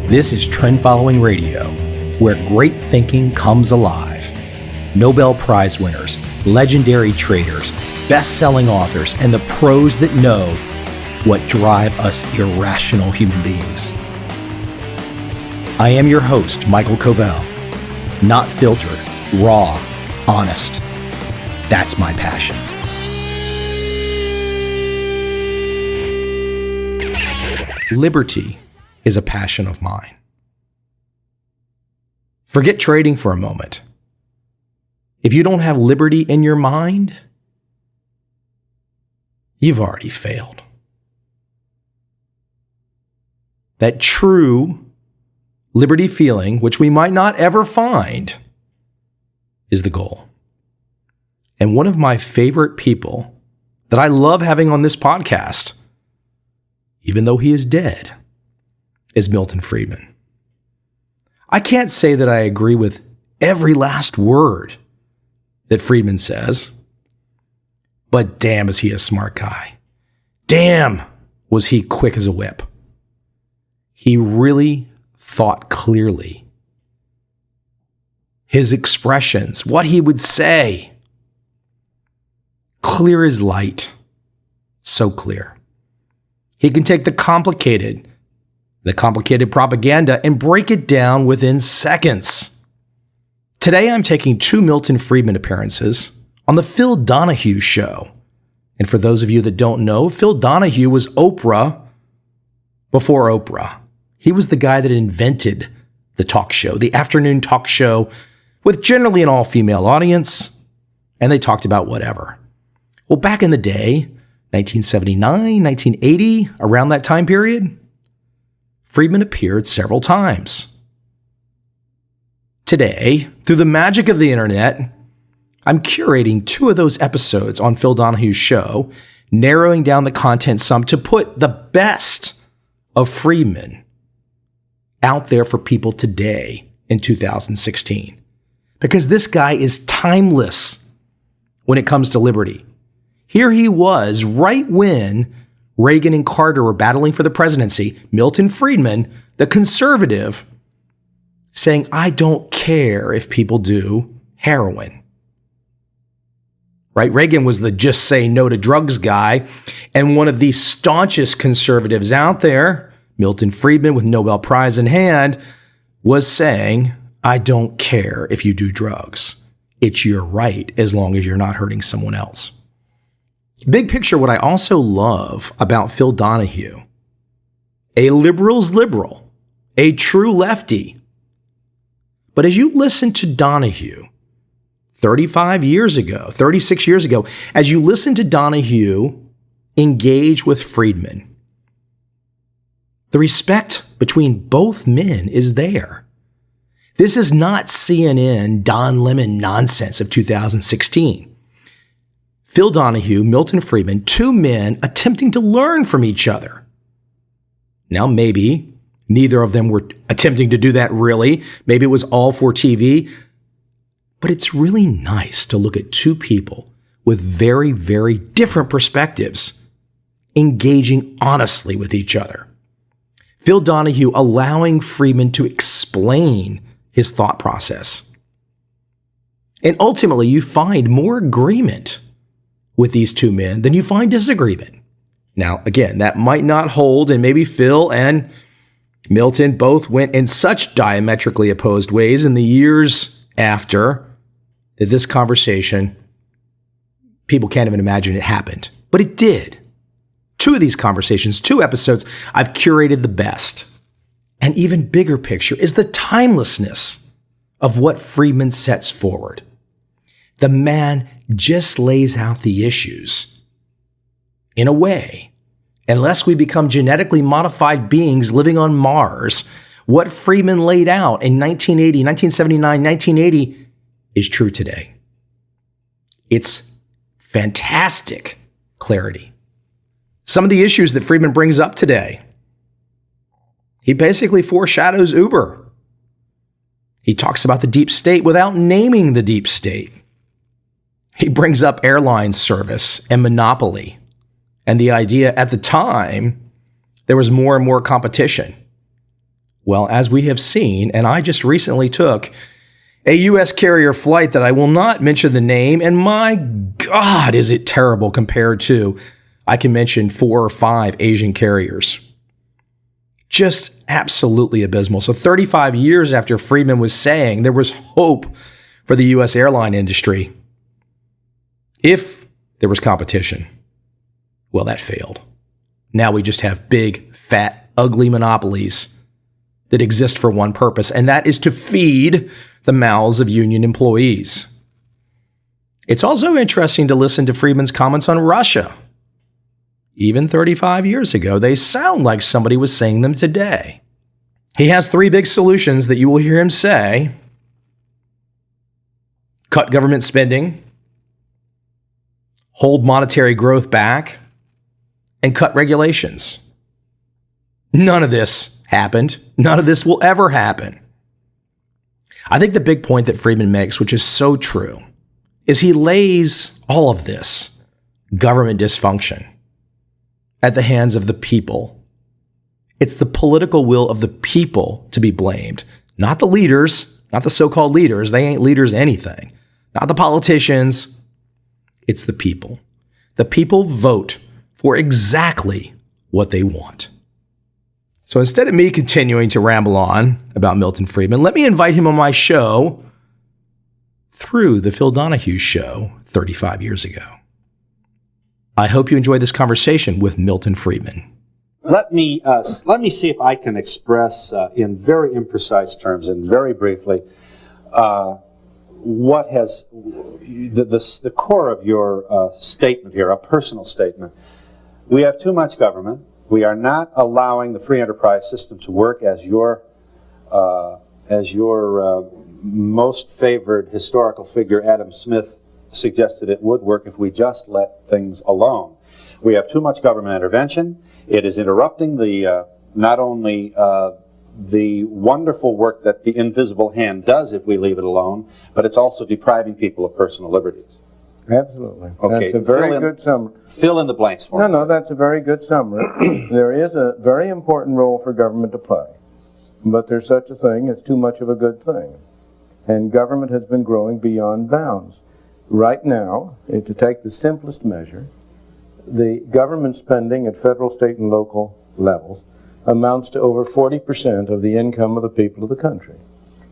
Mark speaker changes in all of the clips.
Speaker 1: This is Trend Following Radio, where great thinking comes alive. Nobel Prize winners, legendary traders, best-selling authors, and the pros that know what drive us irrational human beings. I am your host, Michael Covel. Not filtered, raw, honest. That's my passion. Liberty is a passion of mine. Forget trading for a moment. If you don't have liberty in your mind, you've already failed. That true liberty feeling, which we might not ever find, is the goal. And one of my favorite people that I love having on this podcast, even though he is dead, is Milton Friedman. I can't say that I agree with every last word that Friedman says, but damn is he a smart guy. Damn was he quick as a whip. He really thought clearly. His expressions, what he would say, clear as light, so clear. He can take the complicated propaganda and break it down within seconds. Today, I'm taking two Milton Friedman appearances on the Phil Donahue show. And for those of you that don't know, Phil Donahue was Oprah before Oprah. He was the guy that invented the talk show, the afternoon talk show with generally an all-female audience, and they talked about whatever. Well, back in the day, 1979, 1980, around that time period, Friedman appeared several times. Today, through the magic of the internet, I'm curating two of those episodes on Phil Donahue's show, narrowing down the content some to put the best of Friedman out there for people today in 2016. Because this guy is timeless when it comes to liberty. Here he was right when Reagan and Carter were battling for the presidency, Milton Friedman, the conservative, saying, I don't care if people do heroin. Right? Reagan was the just say no to drugs guy, and one of the staunchest conservatives out there, Milton Friedman with Nobel Prize in hand, was saying, I don't care if you do drugs. It's your right as long as you're not hurting someone else. Big picture, what I also love about Phil Donahue, a liberal's liberal, a true lefty. But as you listen to Donahue 36 years ago, as you listen to Donahue engage with Friedman, the respect between both men is there. This is not CNN Don Lemon nonsense of 2016. Phil Donahue, Milton Friedman, two men attempting to learn from each other. Now, maybe neither of them were attempting to do that really. Maybe it was all for TV. But it's really nice to look at two people with very, very different perspectives engaging honestly with each other. Phil Donahue allowing Friedman to explain his thought process. And ultimately, you find more agreement with these two men than you find disagreement. Now, again, that might not hold, and maybe Phil and Milton both went in such diametrically opposed ways in the years after that this conversation, people can't even imagine it happened. But it did. Two of these conversations, two episodes, I've curated the best. An even bigger picture is the timelessness of what Friedman sets forward. The man just lays out the issues in a way, unless we become genetically modified beings living on Mars, what Friedman laid out in 1980, 1979, 1980 is true today. It's fantastic clarity. Some of the issues that Friedman brings up today, he basically foreshadows Uber. He talks about the deep state without naming the deep state. He brings up airline service and monopoly and the idea at the time there was more and more competition. Well, as we have seen, and I just recently took a U.S. carrier flight that I will not mention the name, and my God, is it terrible compared to, I can mention 4 or 5 Asian carriers. Just absolutely abysmal. So 35 years after Friedman was saying there was hope for the U.S. airline industry, if there was competition, well, that failed. Now we just have big, fat, ugly monopolies that exist for one purpose, and that is to feed the mouths of union employees. It's also interesting to listen to Friedman's comments on Russia. Even 35 years ago, they sound like somebody was saying them today. He has 3 big solutions that you will hear him say: cut government spending, hold monetary growth back, and cut regulations. None of this happened. None of this will ever happen. I think the big point that Friedman makes, which is so true, is he lays all of this government dysfunction at the hands of the people. It's the political will of the people to be blamed, not the leaders, not the so-called leaders. They ain't leaders anything. Not the politicians. It's the people. The people vote for exactly what they want. So instead of me continuing to ramble on about Milton Friedman, let me invite him on my show through the Phil Donahue show 35 years ago. I hope you enjoyed this conversation with Milton Friedman.
Speaker 2: Let me see if I can express in very imprecise terms and very briefly what has the core of your statement here, a personal statement. We have too much government. We are not allowing the free enterprise system to work as your most favored historical figure, Adam Smith, suggested it would work if we just let things alone. We have too much government intervention. It is interrupting the not only the wonderful work that the invisible hand does if we leave it alone, but it's also depriving people of personal liberties.
Speaker 3: Absolutely.
Speaker 2: Okay,
Speaker 3: That's a very good summary.
Speaker 2: Fill in the blanks for me.
Speaker 3: No, that's a very good summary. There is a very important role for government to play, but there's such a thing as too much of a good thing. And government has been growing beyond bounds. Right now, to take the simplest measure, the government spending at federal, state, and local levels amounts to over 40% of the income of the people of the country.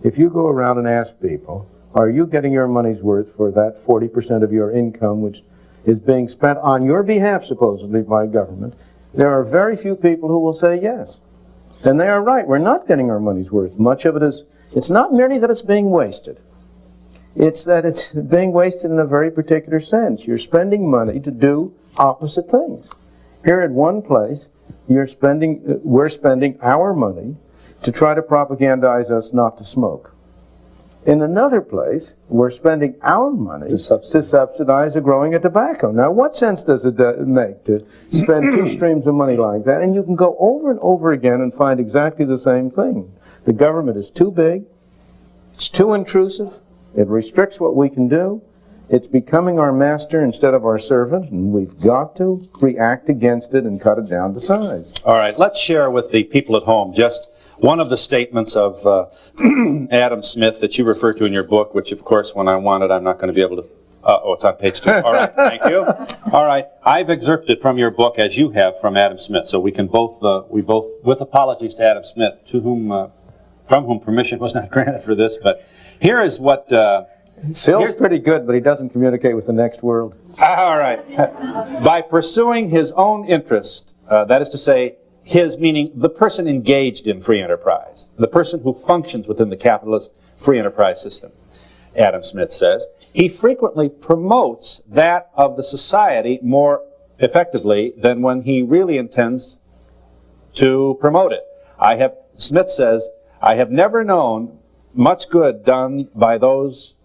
Speaker 3: If you go around and ask people, are you getting your money's worth for that 40% of your income which is being spent on your behalf, supposedly, by government? There are very few people who will say yes. And they are right. We're not getting our money's worth. Much of it is, it's not merely that it's being wasted. It's that it's being wasted in a very particular sense. You're spending money to do opposite things. Here at one place, we're spending our money to try to propagandize us not to smoke. In another place, we're spending our money to subsidize the growing of tobacco. Now, what sense does it make to spend 2 streams of money like that? And you can go over and over again and find exactly the same thing. The government is too big. It's too intrusive. It restricts what we can do. It's becoming our master instead of our servant, and we've got to react against it and cut it down to size. All right, let's share with the people at home just one of the statements of Adam Smith that you refer to in your book, which, of course, when I want it, I'm not going to be able to... it's on page 2. All right, thank you. All right, I've excerpted from your book, as you have from Adam Smith, so we can both, with apologies to Adam Smith, from whom permission was not granted for this, but here is what... Phil's pretty good, but he doesn't communicate with the next world.
Speaker 2: All right. By pursuing his own interest, that is to say, his meaning the person engaged in free enterprise, the person who functions within the capitalist free enterprise system, Adam Smith says, he frequently promotes that of the society more effectively than when he really intends to promote it. Smith says, I have never known much good done by those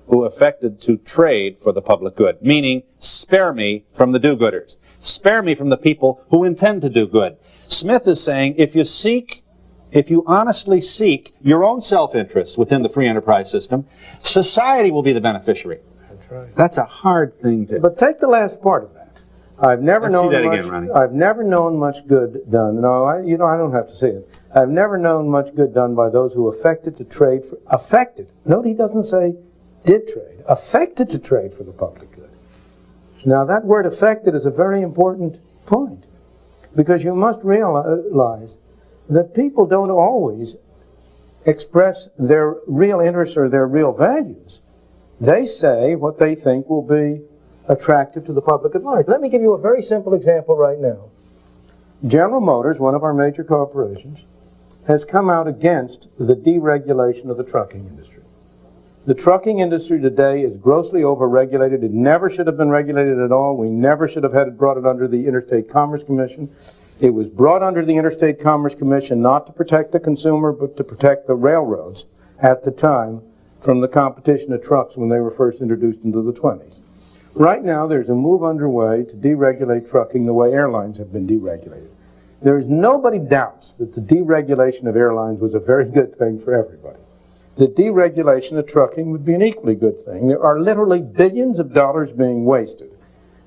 Speaker 2: who affected to trade for the public good, meaning spare me from the do-gooders. Spare me from the people who intend to do good. Smith is saying if you honestly seek your own self-interest within the free enterprise system, society will be the beneficiary.
Speaker 3: That's right.
Speaker 2: That's a hard thing to...
Speaker 3: But take the last part of that. I've never known much good done. No, I don't have to say it. I've never known much good done by those who affected to trade for, note he doesn't say did trade, affected to trade for the public good. Now that word affected is a very important point, because you must realize that people don't always express their real interests or their real values. They say what they think will be attractive to the public at large. Let me give you a very simple example right now. General Motors, one of our major corporations, has come out against the deregulation of the trucking industry. The trucking industry today is grossly overregulated. It never should have been regulated at all. We never should have brought it under the Interstate Commerce Commission. It was brought under the Interstate Commerce Commission not to protect the consumer, but to protect the railroads at the time from the competition of trucks when they were first introduced into the 20s. Right now, there's a move underway to deregulate trucking the way airlines have been deregulated. There is nobody doubts that the deregulation of airlines was a very good thing for everybody. The deregulation of trucking would be an equally good thing. There are literally billions of dollars being wasted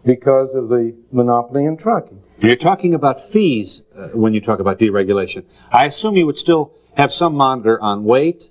Speaker 3: because of the monopoly in trucking.
Speaker 2: You're talking about fees when you talk about deregulation. I assume you would still have some monitor on weight.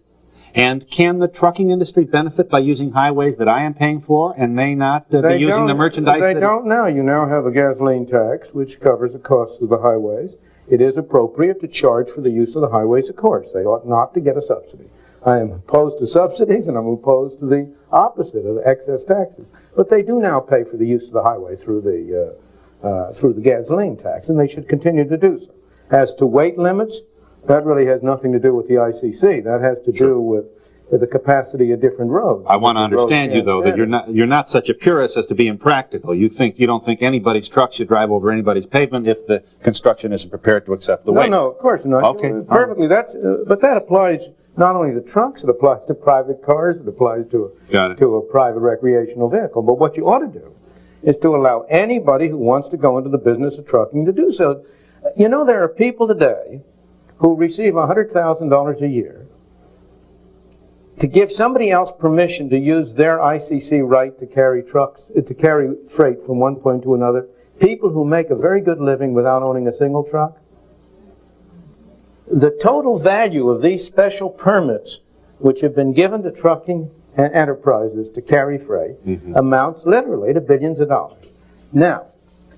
Speaker 2: And can the trucking industry benefit by using highways that I am paying for and may not be using the merchandise?
Speaker 3: They don't now. You now have a gasoline tax, which covers the costs of the highways. It is appropriate to charge for the use of the highways, of course. They ought not to get a subsidy. I am opposed to subsidies, and I'm opposed to the opposite of excess taxes. But they do now pay for the use of the highway through the gasoline tax, and they should continue to do so. As to weight limits, that really has nothing to do with the ICC. That has to do with the capacity of different roads.
Speaker 2: I want to understand you, though, that you're not such a purist as to be impractical. You don't think anybody's truck should drive over anybody's pavement if the construction isn't prepared to accept the weight.
Speaker 3: No, of course not.
Speaker 2: Okay.
Speaker 3: Perfectly. But that applies not only to trucks, it applies to private cars, it applies to a private recreational vehicle. But what you ought to do is to allow anybody who wants to go into the business of trucking to do so. You know, there are people today who receive $100,000 a year to give somebody else permission to use their ICC right to carry freight from one point to another. People who make a very good living without owning a single truck. The total value of these special permits, which have been given to trucking enterprises to carry freight, amounts literally to billions of dollars. Now,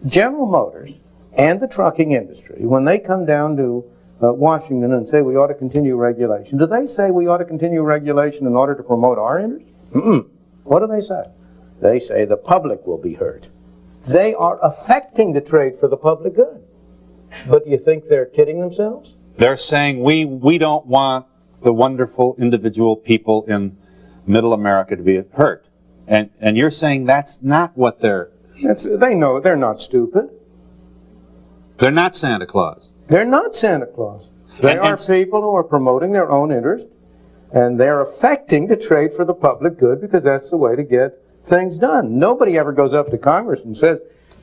Speaker 3: General Motors and the trucking industry, when they come down to Washington and say we ought to continue regulation, do they say we ought to continue regulation in order to promote our interests? What do they say? They say the public will be hurt. They are affecting the trade for the public good. But do you think they're kidding themselves?
Speaker 2: They're saying we don't want the wonderful individual people in middle America to be hurt. And you're saying that's not what
Speaker 3: they know they're not stupid.
Speaker 2: They're not Santa Claus.
Speaker 3: They're not Santa Claus. They are people who are promoting their own interest, and they're affecting the trade for the public good because that's the way to get things done. Nobody ever goes up to Congress and says,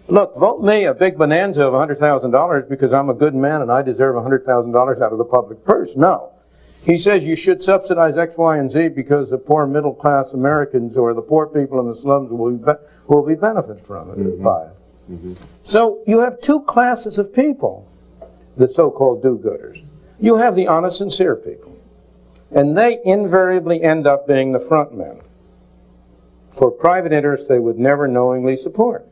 Speaker 3: look, vote me a big bonanza of $100,000 because I'm a good man and I deserve $100,000 out of the public purse. No. He says you should subsidize X, Y, and Z because the poor middle-class Americans or the poor people in the slums will be benefit from it, by it. So you have two classes of people, the so-called do-gooders. You have the honest, sincere people, and they invariably end up being the front men for private interests they would never knowingly support.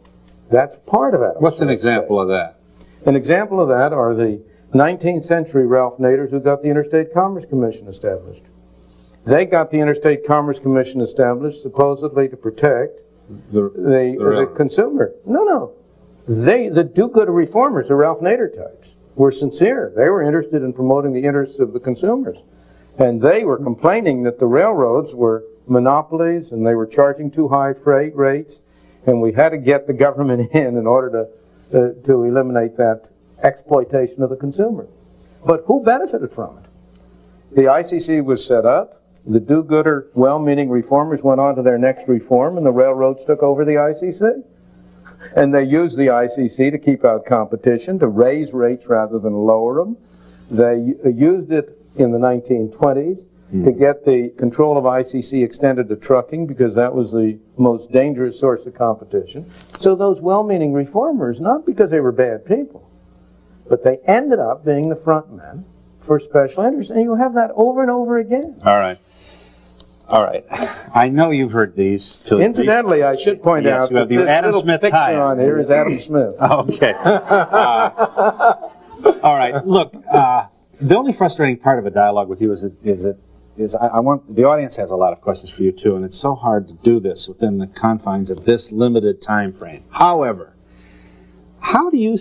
Speaker 3: That's part of it.
Speaker 2: What's an example of that?
Speaker 3: An example of that are the 19th century Ralph Naders who got the Interstate Commerce Commission established. They got the Interstate Commerce Commission established supposedly to protect the consumer. No. The do-gooder reformers, the Ralph Nader types, were sincere. They were interested in promoting the interests of the consumers. And they were complaining that the railroads were monopolies and they were charging too high freight rates, and we had to get the government in order to eliminate that exploitation of the consumer. But who benefited from it? The ICC was set up. The do-gooder, well-meaning reformers went on to their next reform, and the railroads took over the ICC. And they used the ICC to keep out competition, to raise rates rather than lower them. They used it in the 1920s to get the control of ICC extended to trucking because that was the most dangerous source of competition. So those well-meaning reformers, not because they were bad people, but they ended up being the front men for special interest, and you have that over and over again.
Speaker 2: All right. All right. I know you've heard these.
Speaker 3: Incidentally, I should point out that this
Speaker 2: Adam
Speaker 3: little
Speaker 2: Smith
Speaker 3: picture
Speaker 2: tie
Speaker 3: on here is Adam Smith.
Speaker 2: Okay. All right. Look, the only frustrating part of a dialogue with you is I want the audience has a lot of questions for you too, and it's so hard to do this within the confines of this limited time frame. However, how do you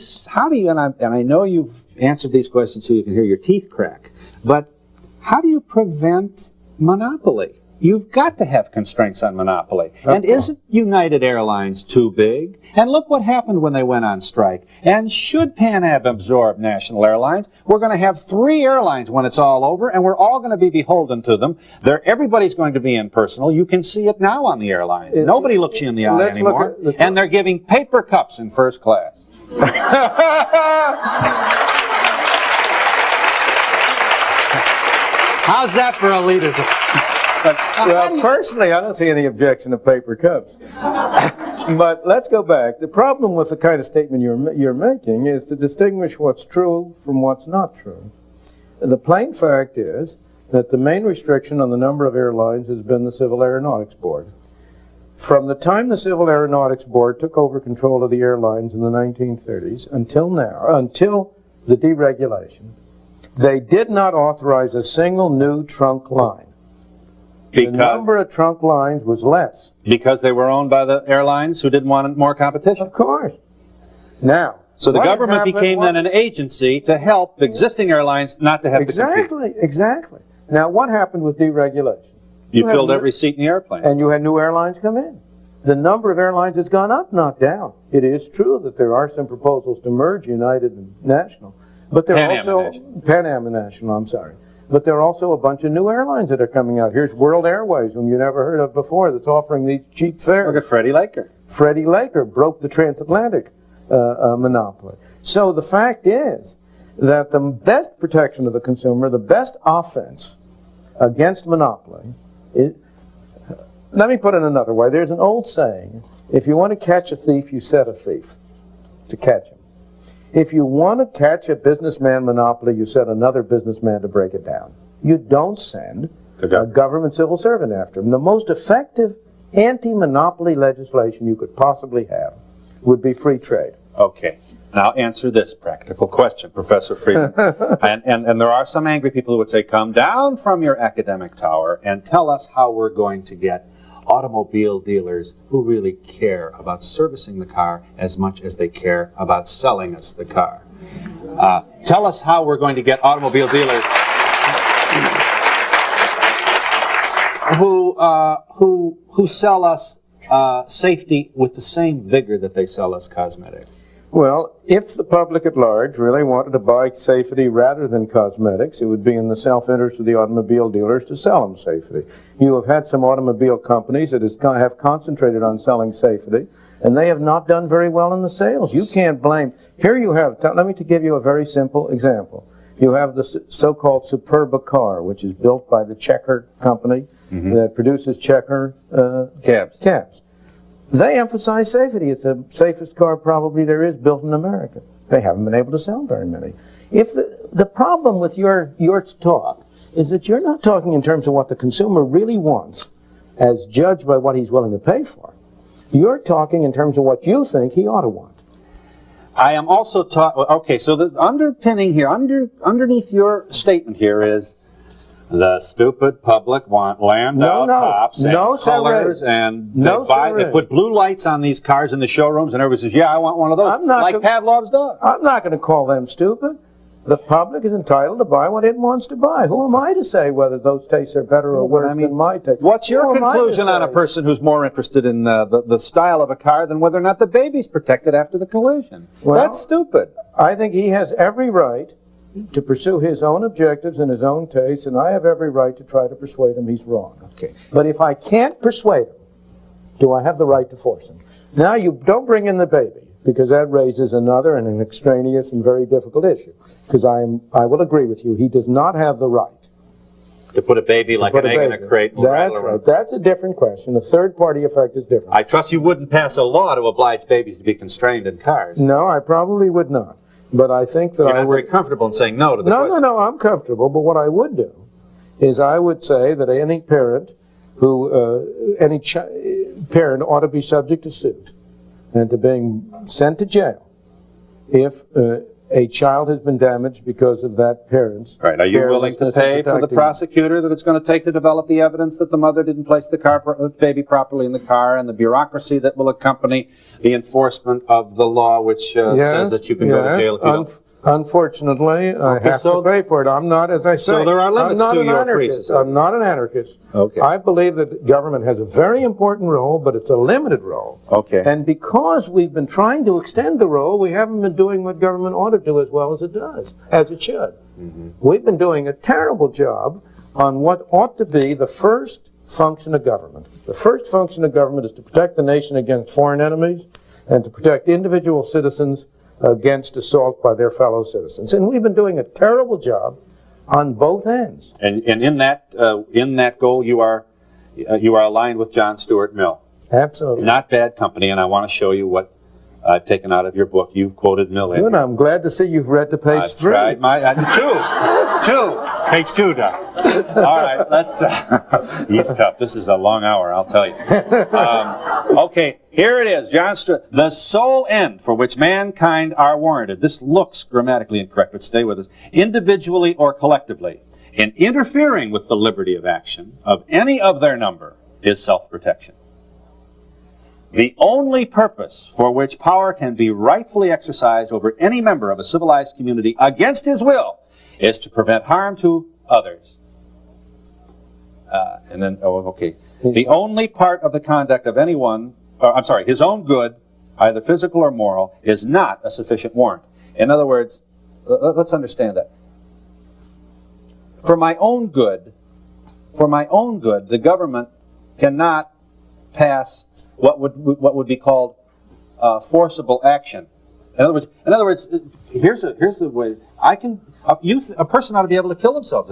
Speaker 2: and I know you've answered these questions so you can hear your teeth crack, but how do you prevent monopoly? You've got to have constraints on monopoly. Okay. And isn't United Airlines too big? And look what happened when they went on strike. And should Pan Am absorb national airlines, we're going to have 3 airlines when it's all over, and we're all going to be beholden to them. Everybody's going to be impersonal. You can see it now on the airlines. Nobody looks you in the eye anymore. And they're giving paper cups in first class. How's that for elitism?
Speaker 3: Well, personally, I don't see any objection to paper cups. But let's go back. The problem with the kind of statement you're making is to distinguish what's true from what's not true. The plain fact is that the main restriction on the number of airlines has been the Civil Aeronautics Board. From the time the Civil Aeronautics Board took over control of the airlines in the 1930s until now, until the deregulation, they did not authorize a single new trunk line. The number of trunk lines was less.
Speaker 2: Because they were owned by the airlines who didn't want more competition?
Speaker 3: Of course. Now,
Speaker 2: so the government became then an agency to help the existing airlines not to have to compete.
Speaker 3: Exactly. Now, what happened with deregulation?
Speaker 2: You filled every seat in the airplane.
Speaker 3: And you had new airlines come in. The number of airlines has gone up, not down. It is true that there are some proposals to merge United and National. But there are also Pan Am and National, I'm sorry. But there are also a bunch of new airlines that are coming out. Here's World Airways, whom you never heard of before, that's offering these cheap fares.
Speaker 2: Look at Freddie Laker.
Speaker 3: Freddie Laker broke the transatlantic monopoly. So the fact is that the best protection of the consumer, the best offense against monopoly, let me put it another way. There's an old saying, if you want to catch a thief, you set a thief to catch him. If you want to catch a businessman monopoly, you set another businessman to break it down. You don't send a government civil servant after him. The most effective anti-monopoly legislation you could possibly have would be free trade.
Speaker 2: Okay. Now answer this practical question, Professor Friedman. and there are some angry people who would say, come down from your academic tower and tell us how we're going to get automobile dealers who really care about servicing the car as much as they care about selling us the car. Tell us how we're going to get automobile dealers who sell us safety with the same vigor that they sell us cosmetics.
Speaker 3: Well, if the public at large really wanted to buy safety rather than cosmetics, it would be in the self-interest of the automobile dealers to sell them safety. You have had some automobile companies that have concentrated on selling safety, and they have not done very well in the sales. You can't blame. Here you have, let me give you a very simple example. You have the so-called Superba car, which is built by the Checker company that produces Checker cabs. They emphasize safety. It's the safest car probably there is built in America. They haven't been able to sell very many. If the problem with your talk is that you're not talking in terms of what the consumer really wants as judged by what he's willing to pay for. You're talking in terms of what you think he ought to want.
Speaker 2: I am also okay, so the underpinning here, underneath your statement here is the stupid public want Landau tops and colors, and they put blue lights on these cars in the showrooms, and everybody says, yeah, I want one of those, like Pavlov's dog.
Speaker 3: I'm not going to call them stupid. The public is entitled to buy what it wants to buy. Who am I to say whether those tastes are better or worse than my taste?
Speaker 2: What's your conclusion on a person who's more interested in the style of a car than whether or not the baby's protected after the collision? Well, that's stupid.
Speaker 3: I think he has every right to pursue his own objectives and his own tastes, and I have every right to try to persuade him he's wrong.
Speaker 2: Okay.
Speaker 3: But if I can't persuade him, do I have the right to force him? Now, you don't bring in the baby, because that raises another and an extraneous and very difficult issue. Because I will agree with you, he does not have the right
Speaker 2: to put a baby like an egg in a crate.
Speaker 3: That's right. That's a different question. The third-party effect is different.
Speaker 2: I trust you wouldn't pass a law to oblige babies to be constrained in cars.
Speaker 3: No, I probably would not. But I think that
Speaker 2: You're
Speaker 3: I
Speaker 2: not
Speaker 3: would...
Speaker 2: very comfortable in saying no to the
Speaker 3: No,
Speaker 2: question.
Speaker 3: no, I'm comfortable, but what I would do is I would say that any parent parent ought to be subject to suit and to being sent to jail if a child has been damaged because of that parent's
Speaker 2: Right. Are you willing to
Speaker 3: carelessness in
Speaker 2: pay for the
Speaker 3: protecting-
Speaker 2: prosecutor that it's going to take to develop the evidence that the mother didn't place the baby properly in the car, and the bureaucracy that will accompany the enforcement of the law, which says that you can go to jail if you don't?
Speaker 3: Unfortunately, I have
Speaker 2: so-
Speaker 3: to pay for it. I'm not, as I say,
Speaker 2: So there are limits
Speaker 3: I'm not
Speaker 2: to
Speaker 3: an
Speaker 2: your free
Speaker 3: anarchist.
Speaker 2: society.
Speaker 3: I'm not an anarchist.
Speaker 2: Okay.
Speaker 3: I believe that government has a very important role, but it's a limited role.
Speaker 2: Okay.
Speaker 3: And because we've been trying to extend the role, we haven't been doing what government ought to do as well as it does, as it should. We've been doing a terrible job on what ought to be the first function of government. The first function of government is to protect the nation against foreign enemies and to protect individual citizens against assault by their fellow citizens. And we've been doing a terrible job on both ends.
Speaker 2: And in that goal, you are aligned with John Stuart Mill.
Speaker 3: Absolutely.
Speaker 2: Not bad company, and I want to show you what I've taken out of your book. You've quoted Mill in
Speaker 3: Good,
Speaker 2: here.
Speaker 3: I'm glad to see you've read to page
Speaker 2: I've
Speaker 3: 3.
Speaker 2: tried two. Page 2, Doc. All right, let's. He's tough. This is a long hour, I'll tell you. Okay, here it is, John Stuart. The sole end for which mankind are warranted. This looks grammatically incorrect, but stay with us. Individually or collectively, in interfering with the liberty of action of any of their number, is self-protection. The only purpose for which power can be rightfully exercised over any member of a civilized community against his will is to prevent harm to others. The only part of the conduct of anyone, his own good, either physical or moral, is not a sufficient warrant. In other words, let's understand that. For my own good, the government cannot pass what would be called forcible action. In other words, here's the way a person ought to be able to kill themselves.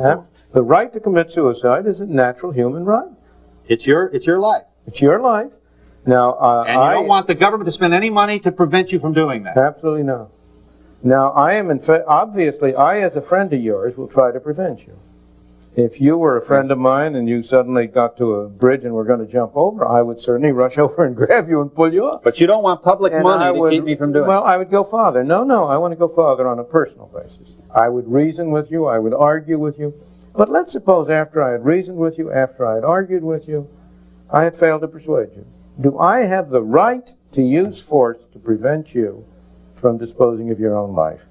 Speaker 3: The right to commit suicide is a natural human right.
Speaker 2: It's your life,
Speaker 3: It's your life. Now,
Speaker 2: and you don't want the government to spend any money to prevent you from doing that.
Speaker 3: Absolutely no. Now, I am obviously, I as a friend of yours will try to prevent you. If you were a friend of mine and you suddenly got to a bridge and were going to jump over, I would certainly rush over and grab you and pull you up.
Speaker 2: But you don't want public money to keep me from doing it.
Speaker 3: Well, I would go farther. No, I want to go farther on a personal basis. I would reason with you. I would argue with you. But let's suppose after I had reasoned with you, after I had argued with you, I had failed to persuade you. Do I have the right to use force to prevent you from disposing of your own life?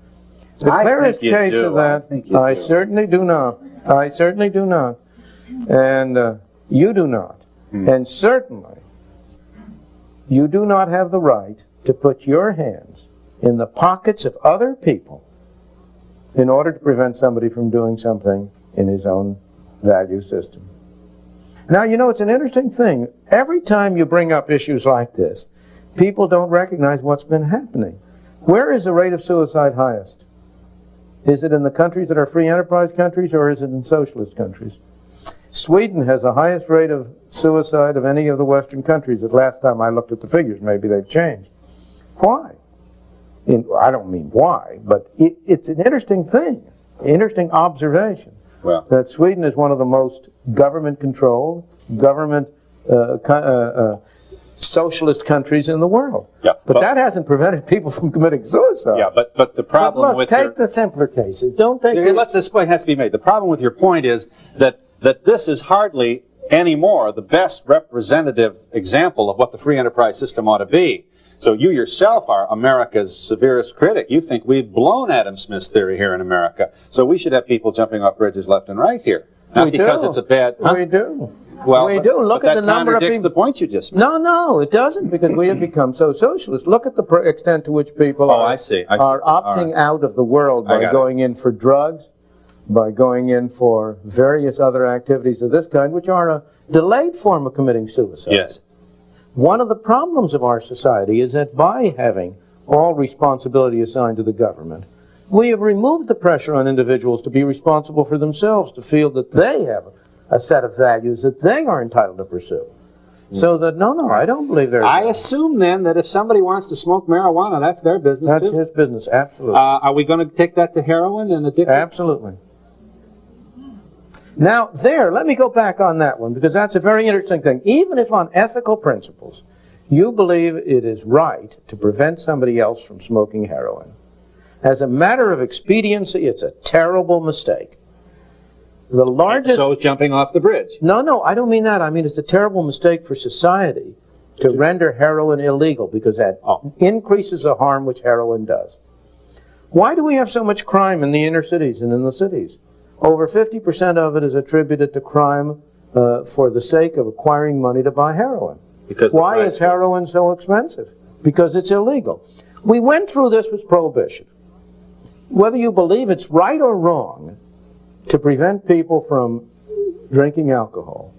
Speaker 3: The clearest case of that, I certainly do not. I certainly do not. And you do not. And certainly, you do not have the right to put your hands in the pockets of other people in order to prevent somebody from doing something in his own value system. Now, you know, it's an interesting thing. Every time you bring up issues like this, people don't recognize what's been happening. Where is the rate of suicide highest? Is it in the countries that are free enterprise countries, or is it in socialist countries? Sweden has the highest rate of suicide of any of the Western countries. The last time I looked at the figures, maybe they've changed. Why? I don't mean why, but it's an interesting thing, interesting observation.
Speaker 2: Well,
Speaker 3: that Sweden is one of the most government-controlled, socialist countries in the world.
Speaker 2: Yeah,
Speaker 3: but that hasn't prevented people from committing suicide.
Speaker 2: Yeah, but the problem
Speaker 3: look, take the simpler cases. Don't take.
Speaker 2: This point has to be made. The problem with your point is that this is hardly anymore the best representative example of what the free enterprise system ought to be. So you yourself are America's severest critic. You think we've blown Adam Smith's theory here in America. So we should have people jumping off bridges left and right here. Not because it's a bad... Huh?
Speaker 3: We do.
Speaker 2: Well,
Speaker 3: we do. Look at the number of people.
Speaker 2: The point you just made.
Speaker 3: No, it doesn't, because we have become so socialist. Look at the extent to which people are opting out of the world by going in for drugs, by going in for various other activities of this kind, which are a delayed form of committing suicide.
Speaker 2: Yes.
Speaker 3: One of the problems of our society is that by having all responsibility assigned to the government, we have removed the pressure on individuals to be responsible for themselves, to feel that they have a set of values that they are entitled to pursue. So that, no, I don't believe there's...
Speaker 2: I assume then that if somebody wants to smoke marijuana, that's their business
Speaker 3: That's
Speaker 2: too.
Speaker 3: his business, absolutely.
Speaker 2: Are we going to take that to heroin and addiction?
Speaker 3: Absolutely. Now, let me go back on that one, because that's a very interesting thing. Even if on ethical principles, you believe it is right to prevent somebody else from smoking heroin, as a matter of expediency, it's a terrible mistake. The largest...
Speaker 2: So is jumping off the bridge.
Speaker 3: No, I don't mean that. I mean it's a terrible mistake for society to render heroin illegal, because that increases the harm which heroin does. Why do we have so much crime in the inner cities and in the cities? Over 50% of it is attributed to crime for the sake of acquiring money to buy heroin. Why is heroin so expensive? Because it's illegal. We went through this with prohibition. Whether you believe it's right or wrong to prevent people from drinking alcohol,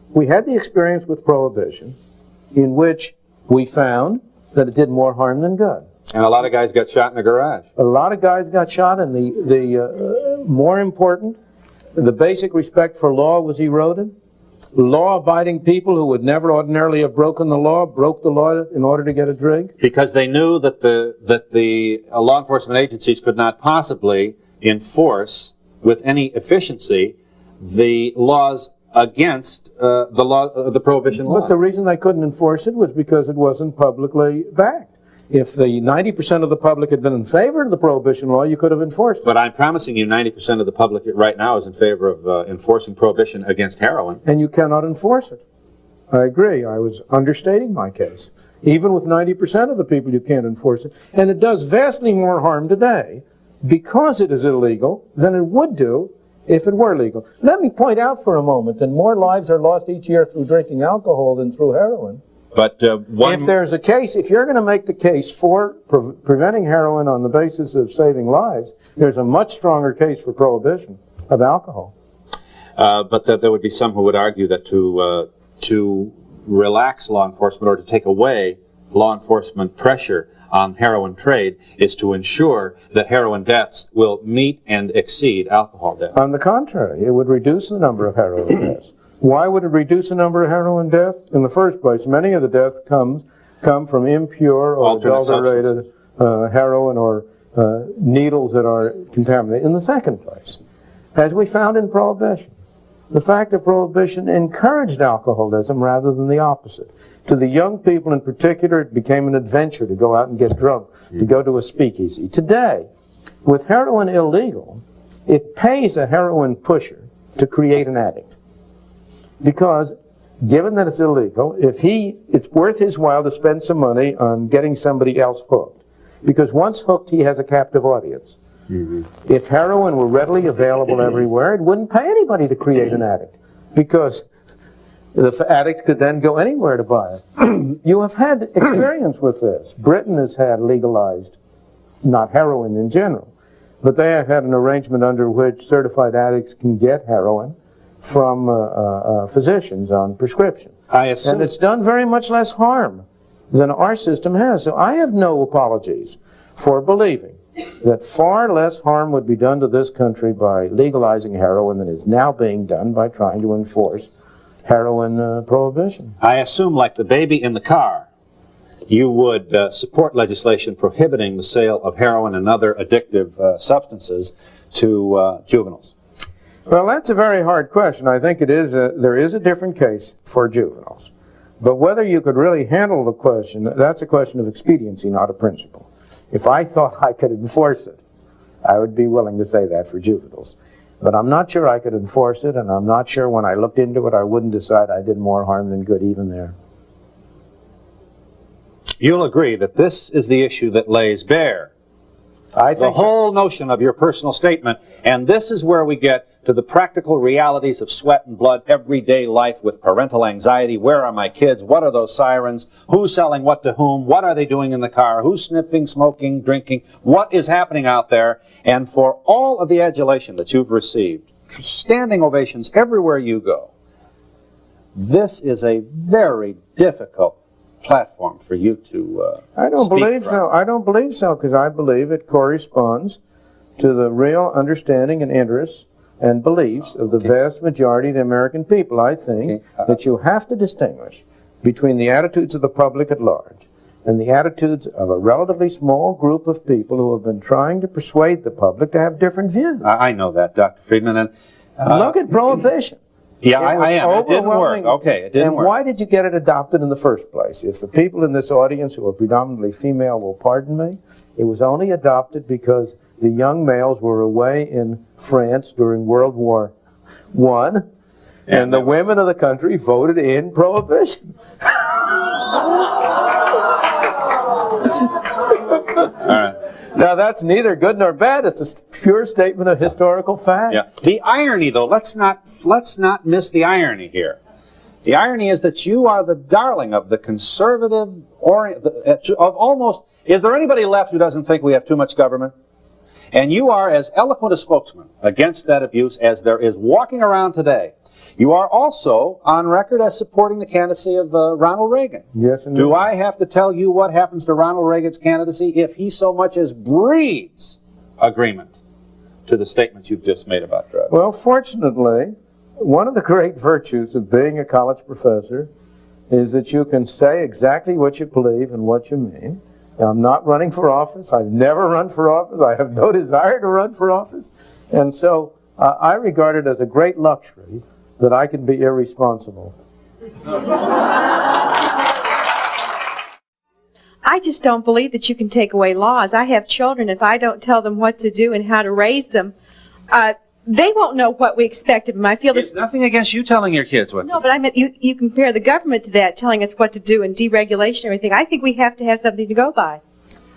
Speaker 3: we had the experience with prohibition in which we found that it did more harm than good.
Speaker 2: And a lot of guys got shot in the garage.
Speaker 3: A lot of guys got shot, and the more important, the basic respect for law was eroded. Law-abiding people who would never ordinarily have broken the law broke the law in order to get a drink.
Speaker 2: Because they knew that the law enforcement agencies could not possibly enforce with any efficiency the laws against the prohibition law.
Speaker 3: But the reason they couldn't enforce it was because it wasn't publicly backed. If the 90% of the public had been in favor of the prohibition law, you could have enforced it.
Speaker 2: But I'm promising you 90% of the public right now is in favor of enforcing prohibition against heroin.
Speaker 3: And you cannot enforce it. I agree. I was understating my case. Even with 90% of the people, you can't enforce it. And it does vastly more harm today because it is illegal than it would do if it were legal. Let me point out for a moment that more lives are lost each year through drinking alcohol than through heroin.
Speaker 2: But
Speaker 3: if there's a case, if you're going to make the case for preventing heroin on the basis of saving lives, there's a much stronger case for prohibition of alcohol.
Speaker 2: But there would be some who would argue that to relax law enforcement or to take away law enforcement pressure on heroin trade is to ensure that heroin deaths will meet and exceed alcohol deaths.
Speaker 3: On the contrary, it would reduce the number of heroin deaths. Why would it reduce the number of heroin deaths? In the first place, many of the deaths come from impure or adulterated heroin or needles that are contaminated. In the second place, as we found in Prohibition, the fact of Prohibition encouraged alcoholism rather than the opposite. To the young people in particular, it became an adventure to go out and get drunk, to go to a speakeasy. Today, with heroin illegal, it pays a heroin pusher to create an addict. Because, given that it's illegal, it's worth his while to spend some money on getting somebody else hooked. Because once hooked, he has a captive audience. Mm-hmm. If heroin were readily available everywhere, it wouldn't pay anybody to create an addict. Because the addict could then go anywhere to buy it. You have had experience with this. Britain has had legalized, not heroin in general, but they have had an arrangement under which certified addicts can get heroin from physicians on prescription.
Speaker 2: I assume.
Speaker 3: And it's done very much less harm than our system has. So I have no apologies for believing that far less harm would be done to this country by legalizing heroin than is now being done by trying to enforce heroin prohibition.
Speaker 2: I assume, like the baby in the car, you would support legislation prohibiting the sale of heroin and other addictive substances to juveniles.
Speaker 3: Well, that's a very hard question. I think there is a different case for juveniles. But whether you could really handle the question, that's a question of expediency, not a principle. If I thought I could enforce it, I would be willing to say that for juveniles. But I'm not sure I could enforce it, and I'm not sure when I looked into it I wouldn't decide I did more harm than good even there.
Speaker 2: You'll agree that this is the issue that lays bare the whole notion of your personal statement, and this is where we get to the practical realities of sweat and blood, everyday life with parental anxiety. Where are my kids? What are those sirens? Who's selling what to whom? What are they doing in the car? Who's sniffing, smoking, drinking? What is happening out there? And for all of the adulation that you've received, standing ovations everywhere you go, this is a very difficult platform for you to
Speaker 3: I don't believe so. I don't believe so, because I believe it corresponds to the real understanding and interests and beliefs of the vast majority of the American people, I think that you have to distinguish between the attitudes of the public at large and the attitudes of a relatively small group of people who have been trying to persuade the public to have different views.
Speaker 2: I know that, Dr. Friedman. And
Speaker 3: look at prohibition.
Speaker 2: Yeah, I am. It didn't work. Okay, it didn't work.
Speaker 3: And why did you get it adopted in the first place? If the people in this audience who are predominantly female will pardon me, it was only adopted because the young males were away in France during World War I, and the women of the country voted in prohibition.
Speaker 2: All right.
Speaker 3: Now, that's neither good nor bad. It's a pure statement of historical fact.
Speaker 2: Yeah. The irony, though, let's not miss the irony here. The irony is that you are the darling of the conservative, of almost, is there anybody left who doesn't think we have too much government? And you are as eloquent a spokesman against that abuse as there is walking around today. You are also on record as supporting the candidacy of Ronald Reagan.
Speaker 3: Yes, indeed.
Speaker 2: Do I have to tell you what happens to Ronald Reagan's candidacy if he so much as breathes agreement to the statements you've just made about drugs?
Speaker 3: Well, fortunately, one of the great virtues of being a college professor is that you can say exactly what you believe and what you mean. I'm not running for office. I've never run for office. I have no desire to run for office. And so I regard it as a great luxury that I can be irresponsible.
Speaker 4: I just don't believe that you can take away laws. I have children. If I don't tell them what to do and how to raise them, they won't know what we expect of them. I feel
Speaker 2: There's nothing against you telling your kids what to do.
Speaker 4: No, but I meant you compare the government to that, telling us what to do and deregulation and everything. I think we have to have something to go by.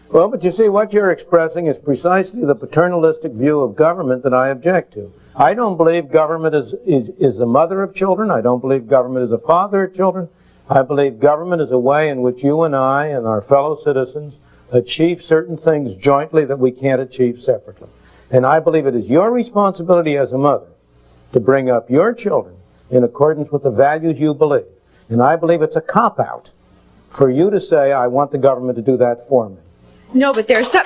Speaker 3: Well, but you see, what you're expressing is precisely the paternalistic view of government that I object to. I don't believe government is the mother of children. I don't believe government is a father of children. I believe government is a way in which you and I and our fellow citizens achieve certain things jointly that we can't achieve separately. And I believe it is your responsibility as a mother to bring up your children in accordance with the values you believe. And I believe it's a cop-out for you to say, I want the government to do that for me.
Speaker 4: No, but there's some...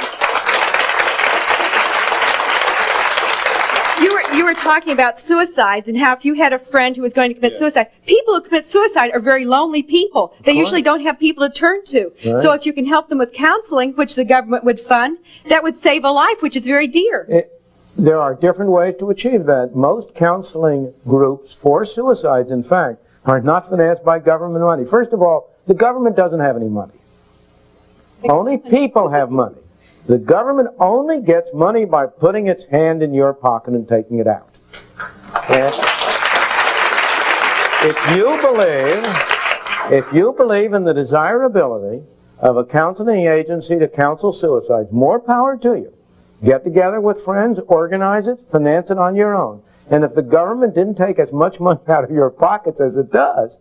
Speaker 4: You were talking about suicides and how if you had a friend who was going to commit suicide, people who commit suicide are very lonely people. They usually don't have people to turn to. Right. So if you can help them with counseling, which the government would fund, that would save a life, which is very dear.
Speaker 3: There are different ways to achieve that. Most counseling groups for suicides, in fact, are not financed by government money. First of all, the government doesn't have any money. Only people have money. The government only gets money by putting its hand in your pocket and taking it out. And if you believe in the desirability of a counseling agency to counsel suicides, more power to you. Get together with friends, organize it, finance it on your own. And if the government didn't take as much money out of your pockets as it does,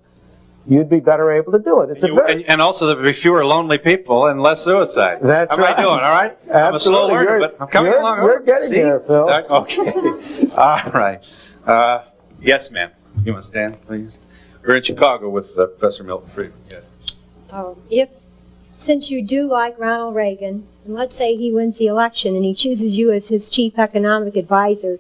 Speaker 3: you'd be better able to do it.
Speaker 2: And also there'd be fewer lonely people and less suicide.
Speaker 3: That's right.
Speaker 2: How am I doing, all right?
Speaker 3: Absolutely.
Speaker 2: I'm a slow learner, but I'm coming along.
Speaker 3: We're getting there, Phil.
Speaker 2: Okay. All right. Yes, ma'am. You want to stand, please? We're in Chicago with Professor Milton Friedman. Yes.
Speaker 5: Since you do like Ronald Reagan, and let's say he wins the election and he chooses you as his chief economic advisor,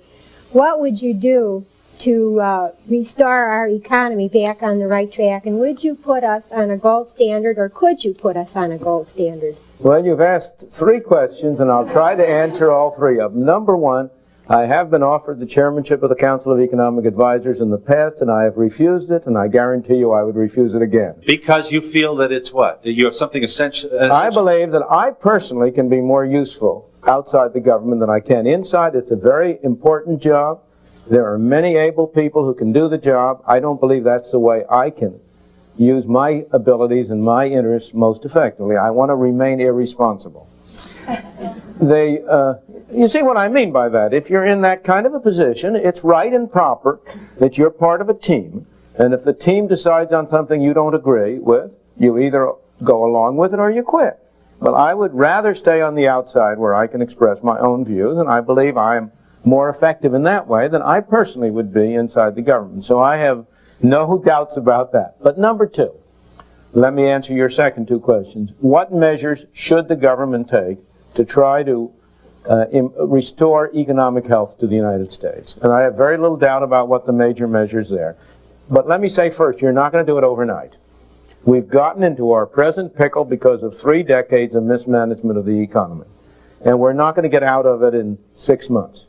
Speaker 5: what would you do to restore our economy back on the right track? And would you put us on a gold standard, or could you put us on a gold standard?
Speaker 3: Well, you've asked three questions, and I'll try to answer all three of them. Number one, I have been offered the chairmanship of the Council of Economic Advisors in the past, and I have refused it, and I guarantee you I would refuse it again.
Speaker 2: Because you feel that it's what? That you have something essential?
Speaker 3: I believe that I personally can be more useful outside the government than I can inside. It's a very important job. There are many able people who can do the job. I don't believe that's the way I can use my abilities and my interests most effectively. I want to remain irresponsible. You see what I mean by that? If you're in that kind of a position, it's right and proper that you're part of a team, and if the team decides on something you don't agree with, you either go along with it or you quit. But I would rather stay on the outside where I can express my own views, and I believe I am more effective in that way than I personally would be inside the government. So I have no doubts about that. But number two, let me answer your second two questions. What measures should the government take to try to restore economic health to the United States. And I have very little doubt about what the major measures there. But let me say first, you're not going to do it overnight. We've gotten into our present pickle because of 3 decades of mismanagement of the economy. And we're not going to get out of it in 6 months.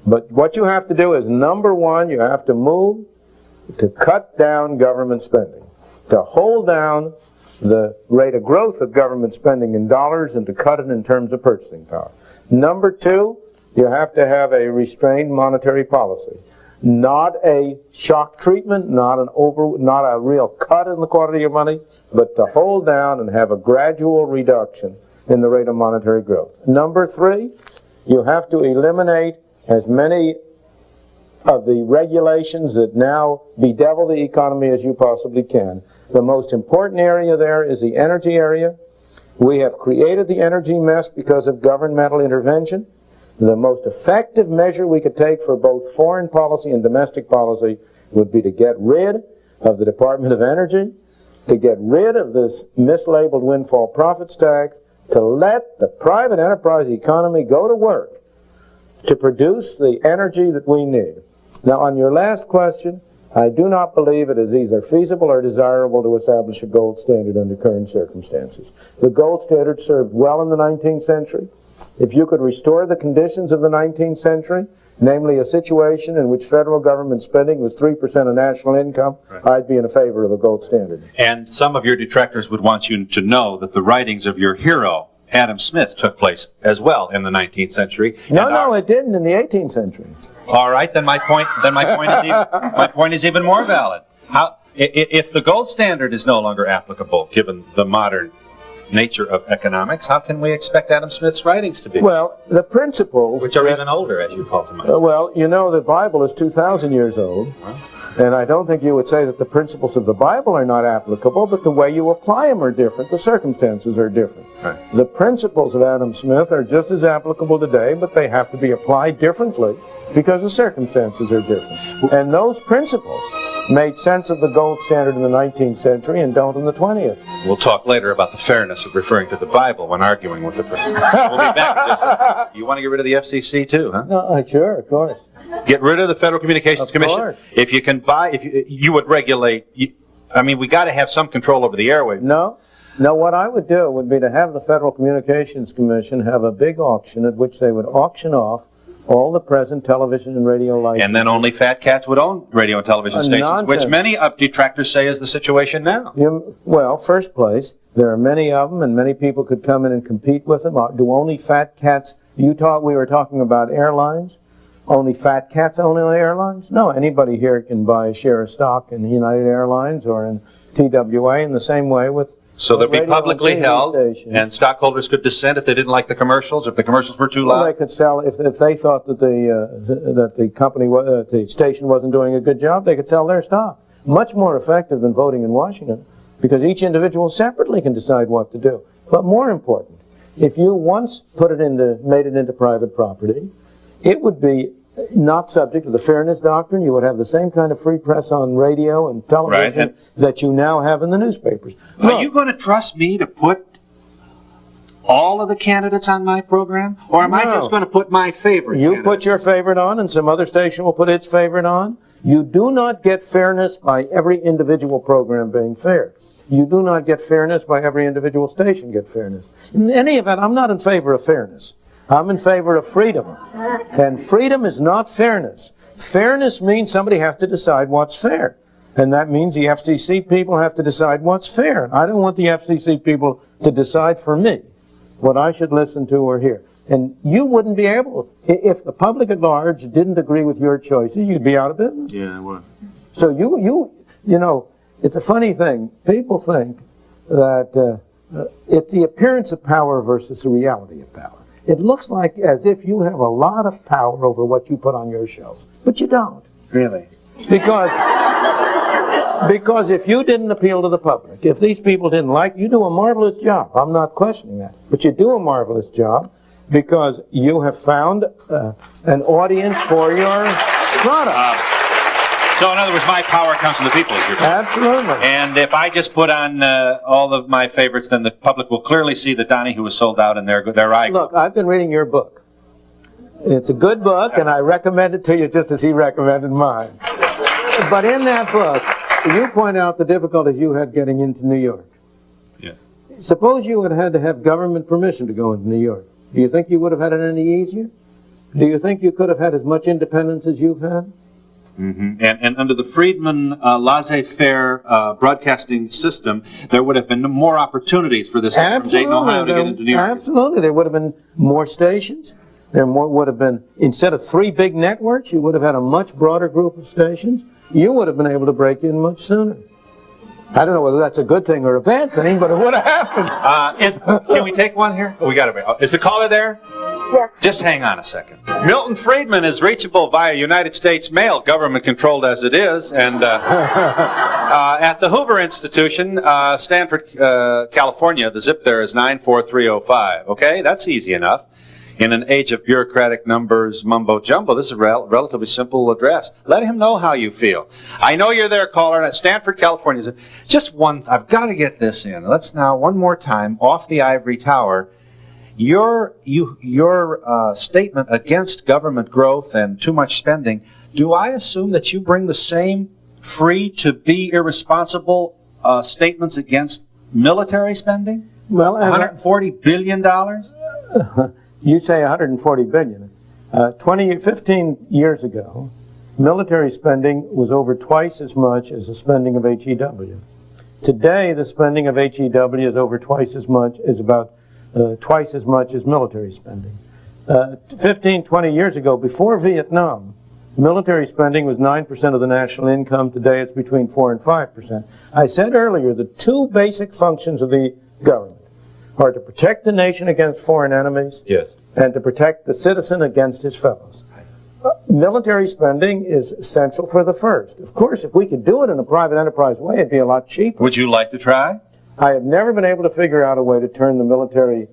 Speaker 3: But what you have to do is, number one, you have to move to cut down government spending, to hold down the rate of growth of government spending in dollars and to cut it in terms of purchasing power. Number two, you have to have a restrained monetary policy. Not a shock treatment, not a real cut in the quantity of money, but to hold down and have a gradual reduction in the rate of monetary growth. Number three, you have to eliminate as many of the regulations that now bedevil the economy as you possibly can. The most important area there is the energy area. We have created the energy mess because of governmental intervention. The most effective measure we could take for both foreign policy and domestic policy would be to get rid of the Department of Energy, to get rid of this mislabeled windfall profits tax, to let the private enterprise economy go to work to produce the energy that we need. Now, on your last question, I do not believe it is either feasible or desirable to establish a gold standard under current circumstances. The gold standard served well in the 19th century. If you could restore the conditions of the 19th century, namely a situation in which federal government spending was 3% of national income, right, I'd be in favor of a gold standard.
Speaker 2: And some of your detractors would want you to know that the writings of your hero, Adam Smith, took place as well in the 19th century.
Speaker 3: No, it didn't in the 18th century.
Speaker 2: All right, then my point is even more valid. If the gold standard is no longer applicable, given the modern nature of economics, how can we expect Adam Smith's writings to be?
Speaker 3: Well, the principles...
Speaker 2: Which are even older, as you call them.
Speaker 3: Well, you know, the Bible is 2,000 years old, and I don't think you would say that the principles of the Bible are not applicable, but the way you apply them are different. The circumstances are different. Right. The principles of Adam Smith are just as applicable today, but they have to be applied differently because the circumstances are different. And those principles made sense of the gold standard in the 19th century and don't in the 20th.
Speaker 2: We'll talk later about the fairness of referring to the Bible when arguing with the person. We'll be back to this. You want to get rid of the FCC too, huh?
Speaker 3: No, sure, of course.
Speaker 2: Get rid of the Federal Communications Commission.
Speaker 3: Course.
Speaker 2: If you can buy, you would regulate. We got to have some control over the airwaves.
Speaker 3: No, what I would do would be to have the Federal Communications Commission have a big auction at which they would auction off all the present television and radio licenses.
Speaker 2: And then only fat cats would own radio and television stations,
Speaker 3: nonsense.
Speaker 2: Which many detractors say is the situation now.
Speaker 3: Well, first place, there are many of them, and many people could come in and compete with them. Do only fat cats... we were talking about airlines. Only fat cats own airlines? No, anybody here can buy a share of stock in United Airlines or in TWA in the same way with...
Speaker 2: So they'd be publicly held, and stockholders could dissent if they didn't like the commercials, if the commercials were too loud?
Speaker 3: Well, they could sell, if they thought that the station wasn't doing a good job, they could sell their stock. Much more effective than voting in Washington, because each individual separately can decide what to do. But more important, if you once made it into private property, it would be not subject to the fairness doctrine. You would have the same kind of free press on radio and television that you now have in the newspapers.
Speaker 2: Are you going to trust me to put all of the candidates on my program? Or am I just going to put my favorite
Speaker 3: You put your favorite on, and some other station will put its favorite on. You do not get fairness by every individual program being fair. You do not get fairness by every individual station get fairness. In any event, I'm not in favor of fairness. I'm in favor of freedom. And freedom is not fairness. Fairness means somebody has to decide what's fair. And that means the FCC people have to decide what's fair. I don't want the FCC people to decide for me what I should listen to or hear. And you wouldn't be able, if the public at large didn't agree with your choices, you'd be out of business.
Speaker 2: Yeah, I would.
Speaker 3: So you know, it's a funny thing. People think that it's the appearance of power versus the reality of power. It looks like as if you have a lot of power over what you put on your show, but you don't.
Speaker 2: Really?
Speaker 3: Because if you didn't appeal to the public, if these people didn't like you, do a marvelous job. I'm not questioning that. But you do a marvelous job because you have found an audience for your product.
Speaker 2: So in other words, my power comes from the people, as you're saying.
Speaker 3: Absolutely.
Speaker 2: And if I just put on all of my favorites, then the public will clearly see that Donahue was sold out and their eye.
Speaker 3: Look, I've been reading your book. It's a good book, and I recommend it to you just as he recommended mine. But in that book, you point out the difficulties you had getting into New York.
Speaker 2: Yes.
Speaker 3: Suppose you had had to have government permission to go into New York. Do you think you would have had it any easier? Do you think you could have had as much independence as you've had?
Speaker 2: Mm-hmm. And under the Friedman laissez-faire broadcasting system, there would have been more opportunities for this guy from Dayton, Ohio to get into New York.
Speaker 3: Absolutely. There would have been more stations. There would have been, instead of 3 big networks, you would have had a much broader group of stations. You would have been able to break in much sooner. I don't know whether that's a good thing or a bad thing, but it would have happened.
Speaker 2: Can we take one here? We got to. Is the caller there?
Speaker 6: Yes.
Speaker 2: Just hang on a second. Milton Friedman is reachable via United States mail, government controlled as it is, and at the Hoover Institution, Stanford, California. The zip there is 94305. Okay, that's easy enough. In an age of bureaucratic numbers, mumbo jumbo, this is a relatively simple address. Let him know how you feel. I know you're there, caller, at Stanford, California. Just one, I've got to get this in. Let's now, one more time, off the ivory tower. Your statement against government growth and too much spending, do I assume that you bring the same free to be irresponsible statements against military spending?
Speaker 3: Well,
Speaker 2: $140 billion?
Speaker 3: You say 140 billion. 15 years ago, military spending was over twice as much as the spending of HEW. Today, the spending of HEW is over twice as much, is about twice as much as military spending. 15, 20 years ago, before Vietnam, military spending was 9% of the national income. Today, it's between 4 and 5%. I said earlier, the 2 basic functions of the government are to protect the nation against foreign enemies,
Speaker 2: yes,
Speaker 3: and to protect the citizen against his fellows. Military spending is essential for the first. Of course, if we could do it in a private enterprise way, it'd be a lot cheaper.
Speaker 2: Would you like to try?
Speaker 3: I have never been able to figure out a way to turn the military,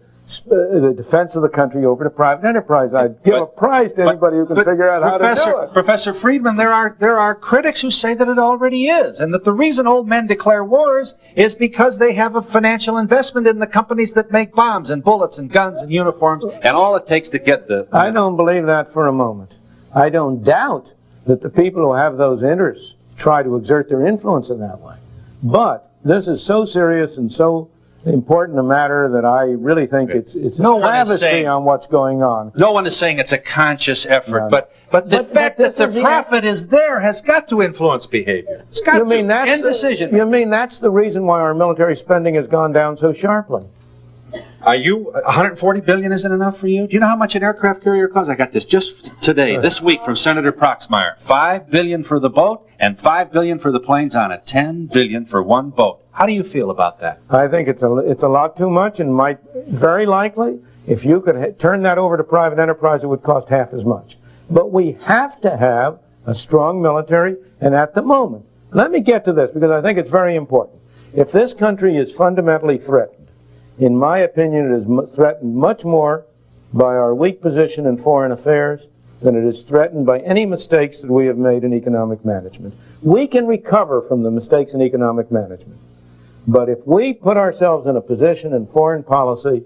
Speaker 3: the defense of the country over to private enterprise. I'd give a prize to anybody who can figure out how to do it.
Speaker 2: Professor Friedman, there are critics who say that it already is, and that the reason old men declare wars is because they have a financial investment in the companies that make bombs and bullets and guns and uniforms and all it takes to get the...
Speaker 3: I don't believe that for a moment. I don't doubt that the people who have those interests try to exert their influence in that way. But this is so serious and so important a matter that I really think it's a travesty on what's going on.
Speaker 2: No one is saying it's a conscious effort, but the fact that the profit is there has got to influence behavior. It's got to. And decision.
Speaker 3: You mean that's the reason why our military spending has gone down so sharply?
Speaker 2: Are you, $140 billion isn't enough for you? Do you know how much an aircraft carrier costs? I got this just today, this week, from Senator Proxmire. $5 billion for the boat and $5 billion for the planes on it. $10 billion for one boat. How do you feel about that?
Speaker 3: I think it's a lot too much, and might very likely, if you could turn that over to private enterprise, it would cost half as much. But we have to have a strong military, and at the moment, let me get to this because I think it's very important. If this country is fundamentally threatened, in my opinion, it is threatened much more by our weak position in foreign affairs than it is threatened by any mistakes that we have made in economic management. We can recover from the mistakes in economic management. But if we put ourselves in a position in foreign policy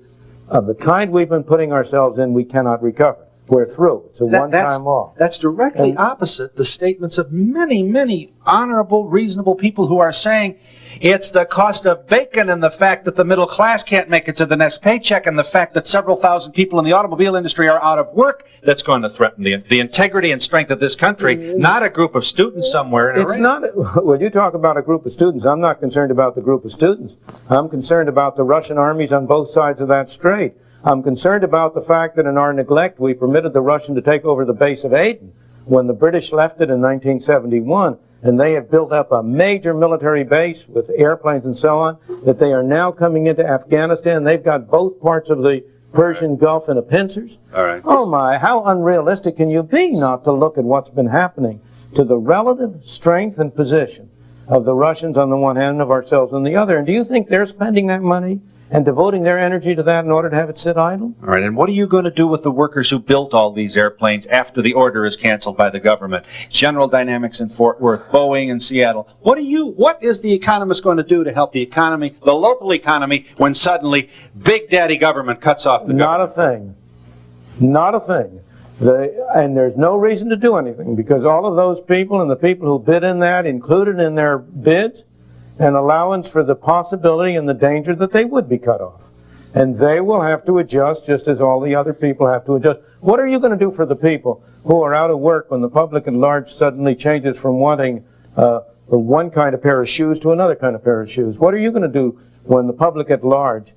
Speaker 3: of the kind we've been putting ourselves in, we cannot recover. We're through. It's a one-time loss.
Speaker 2: That's directly opposite the statements of many, many honorable, reasonable people who are saying it's the cost of bacon and the fact that the middle class can't make it to the next paycheck and the fact that several thousand people in the automobile industry are out of work that's going to threaten the integrity and strength of this country, not a group of students somewhere in
Speaker 3: It's not, well, you talk about a group of students. I'm not concerned about the group of students. I'm concerned about the Russian armies on both sides of that strait. I'm concerned about the fact that in our neglect we permitted the Russian to take over the base of Aden when the British left it in 1971, and they have built up a major military base with airplanes and so on, that they are now coming into Afghanistan. They've got both parts of the Persian Gulf in a pincers.
Speaker 2: All right.
Speaker 3: Oh my, how unrealistic can you be not to look at what's been happening to the relative strength and position of the Russians on the one hand and of ourselves on the other? And do you think they're spending that money and devoting their energy to that in order to have it sit idle?
Speaker 2: All right, and what are you going to do with the workers who built all these airplanes after the order is canceled by the government? General Dynamics in Fort Worth, Boeing in Seattle. What is the economist going to do to help the economy, the local economy, when suddenly Big Daddy government cuts off the government?
Speaker 3: Not a thing. Not a thing. And there's no reason to do anything, because all of those people and the people who bid in that included in their bids an allowance for the possibility and the danger that they would be cut off. And they will have to adjust just as all the other people have to adjust. What are you going to do for the people who are out of work when the public at large suddenly changes from wanting one kind of pair of shoes to another kind of pair of shoes? What are you going to do when the public at large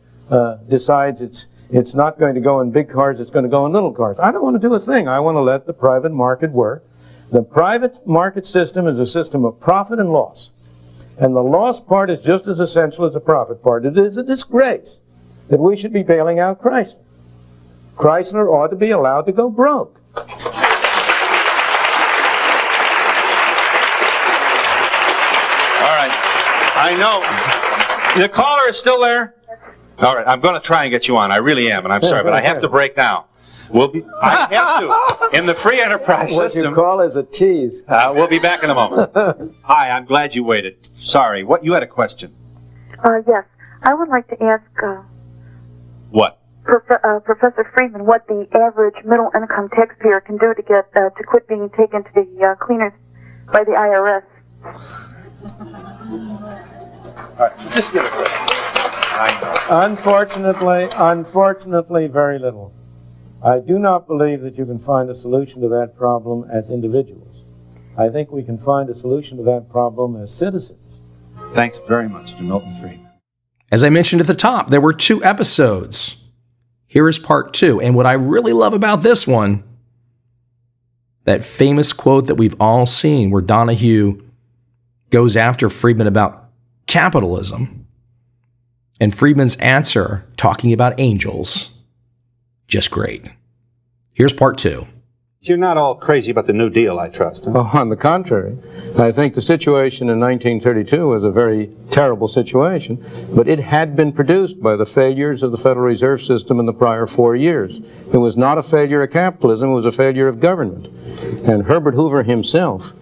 Speaker 3: decides it's not going to go in big cars, it's going to go in little cars? I don't want to do a thing. I want to let the private market work. The private market system is a system of profit and loss. And the loss part is just as essential as the profit part. It is a disgrace that we should be bailing out Chrysler. Chrysler ought to be allowed to go broke.
Speaker 2: All right. I know. The caller is still there? All right. I'm going to try and get you on. I really am, and I'm sorry, but I have to break now. I have to. In the free enterprise system.
Speaker 3: What you call is a tease.
Speaker 2: We'll be back in a moment. Hi, I'm glad you waited. Sorry. You had a question?
Speaker 6: Yes. I would like to ask
Speaker 2: What?
Speaker 6: Professor Friedman what the average middle-income taxpayer can do to get to quit being taken to the cleaners by the IRS.
Speaker 2: All right. Just give us a second.
Speaker 3: Unfortunately, very little. I do not believe that you can find a solution to that problem as individuals. I think we can find a solution to that problem as citizens.
Speaker 2: Thanks very much to Milton Friedman.
Speaker 1: As I mentioned at the top, there were 2 episodes. Here is part 2. And what I really love about this one, that famous quote that we've all seen where Donahue goes after Friedman about capitalism. And Friedman's answer, talking about angels, just great. Here's part 2.
Speaker 2: You're not all crazy about the New Deal, I trust. Huh?
Speaker 3: Oh, on the contrary. I think the situation in 1932 was a very terrible situation, but it had been produced by the failures of the Federal Reserve System in the prior 4 years. It was not a failure of capitalism, it was a failure of government. And Herbert Hoover himself,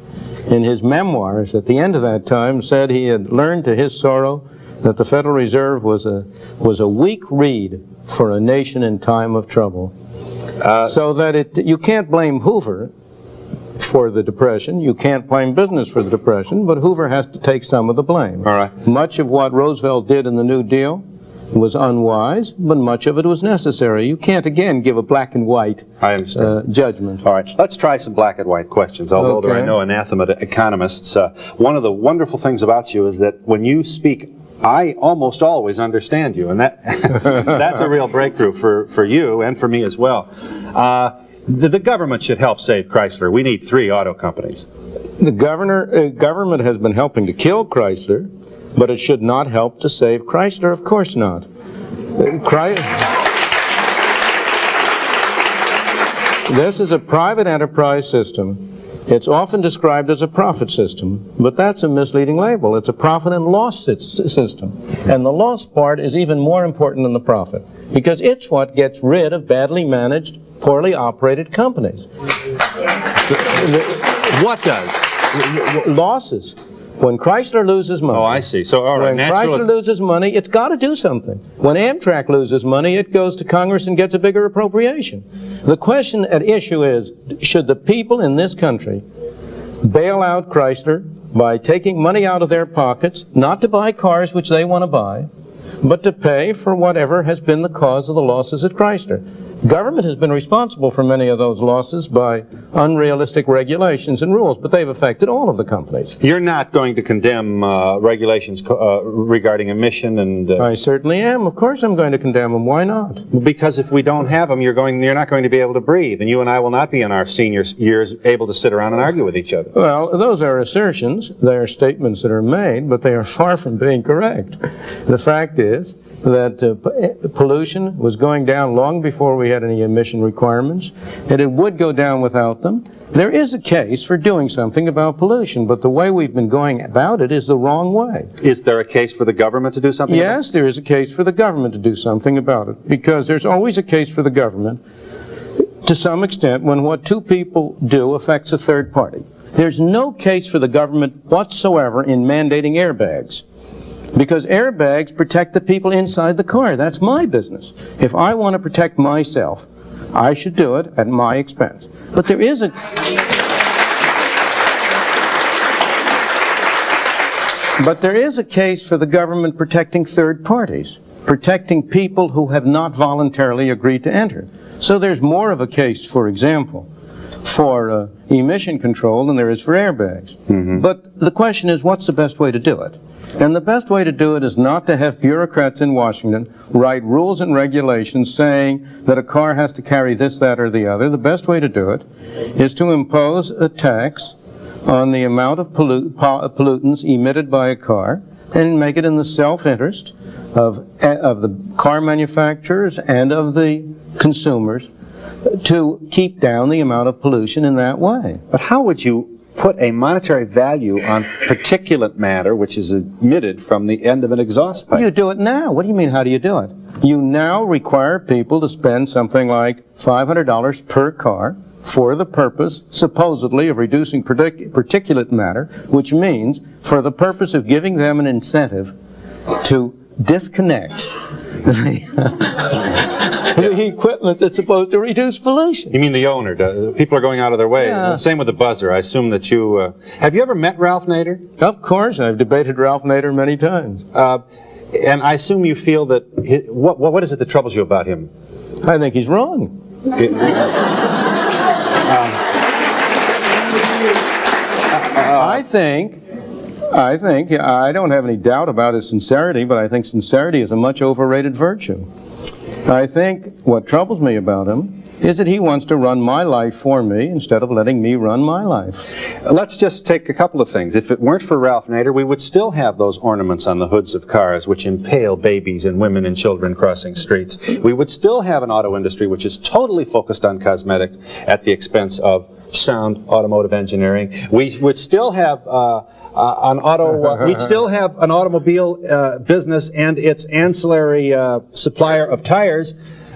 Speaker 3: in his memoirs at the end of that time, said he had learned to his sorrow that the Federal Reserve was a weak reed for a nation in time of trouble. So that you can't blame Hoover for the Depression, you can't blame business for the Depression, but Hoover has to take some of the blame.
Speaker 2: All right.
Speaker 3: Much of what Roosevelt did in the New Deal was unwise, but much of it was necessary. You can't, again, give a black and white judgment.
Speaker 2: All right. Let's try some black and white questions, although there are no anathema to economists. One of the wonderful things about you is that when you speak, I almost always understand you, and that's a real breakthrough for you and for me as well. The government should help save Chrysler. We need 3 auto companies.
Speaker 3: The government has been helping to kill Chrysler, but it should not help to save Chrysler. Of course not. This is a private enterprise system. It's often described as a profit system, but that's a misleading label. It's a profit and loss system. And the loss part is even more important than the profit, because it's what gets rid of badly managed, poorly operated companies.
Speaker 2: What does?
Speaker 3: Losses. When Chrysler loses money.
Speaker 2: Oh, I see. So, all right.
Speaker 3: When Chrysler loses money, it's got to do something. When Amtrak loses money, it goes to Congress and gets a bigger appropriation. The question at issue is, should the people in this country bail out Chrysler by taking money out of their pockets, not to buy cars which they want to buy, but to pay for whatever has been the cause of the losses at Chrysler? Government has been responsible for many of those losses by unrealistic regulations and rules, but they've affected all of the companies.
Speaker 2: You're not going to condemn regulations regarding emission and...
Speaker 3: I certainly am. Of course I'm going to condemn them. Why not?
Speaker 2: Because if we don't have them, you're not going to be able to breathe, and you and I will not be in our senior years able to sit around and argue with each other.
Speaker 3: Well, those are assertions. They are statements that are made, but they are far from being correct. The fact is that pollution was going down long before we had any emission requirements, and it would go down without them. There is a case for doing something about pollution, but the way we've been going about it is the wrong way.
Speaker 2: Is there a case for the government to do something about it?
Speaker 3: Yes, there is a case for the government to do something about it, because there's always a case for the government to some extent when what 2 people do affects a third party. There's no case for the government whatsoever in mandating airbags, because airbags protect the people inside the car. That's my business. If I want to protect myself, I should do it at my expense. But there is a... But there is a case for the government protecting third parties, protecting people who have not voluntarily agreed to enter. So there's more of a case, for example, for emission control than there is for airbags. But the question is, what's the best way to do it? And the best way to do it is not to have bureaucrats in Washington write rules and regulations saying that a car has to carry this, that, or the other. The best way to do it is to impose a tax on the amount of pollutants emitted by a car and make it in the self-interest of the car manufacturers and of the consumers to keep down the amount of pollution in that way.
Speaker 2: But how would you put a monetary value on particulate matter which is emitted from the end of an exhaust pipe?
Speaker 3: You do it now. What do you mean, how do you do it? You now require people to spend something like $500 per car for the purpose, supposedly, of reducing particulate matter, which means for the purpose of giving them an incentive to disconnect the equipment that's supposed to reduce pollution.
Speaker 2: You mean the owner? People are going out of their way.
Speaker 3: Yeah.
Speaker 2: Same with the buzzer. I assume that you... have you ever met Ralph Nader?
Speaker 3: Of course, I've debated Ralph Nader many times.
Speaker 2: And I assume you feel that... what is it that troubles you about him?
Speaker 3: I think he's wrong. I don't have any doubt about his sincerity, but I think sincerity is a much overrated virtue. I think what troubles me about him is that he wants to run my life for me instead of letting me run my life.
Speaker 2: Let's just take a couple of things. If it weren't for Ralph Nader, we would still have those ornaments on the hoods of cars which impale babies and women and children crossing streets. We would still have an auto industry which is totally focused on cosmetics at the expense of sound automotive engineering. We would still have we'd still have an automobile business and its ancillary supplier of tires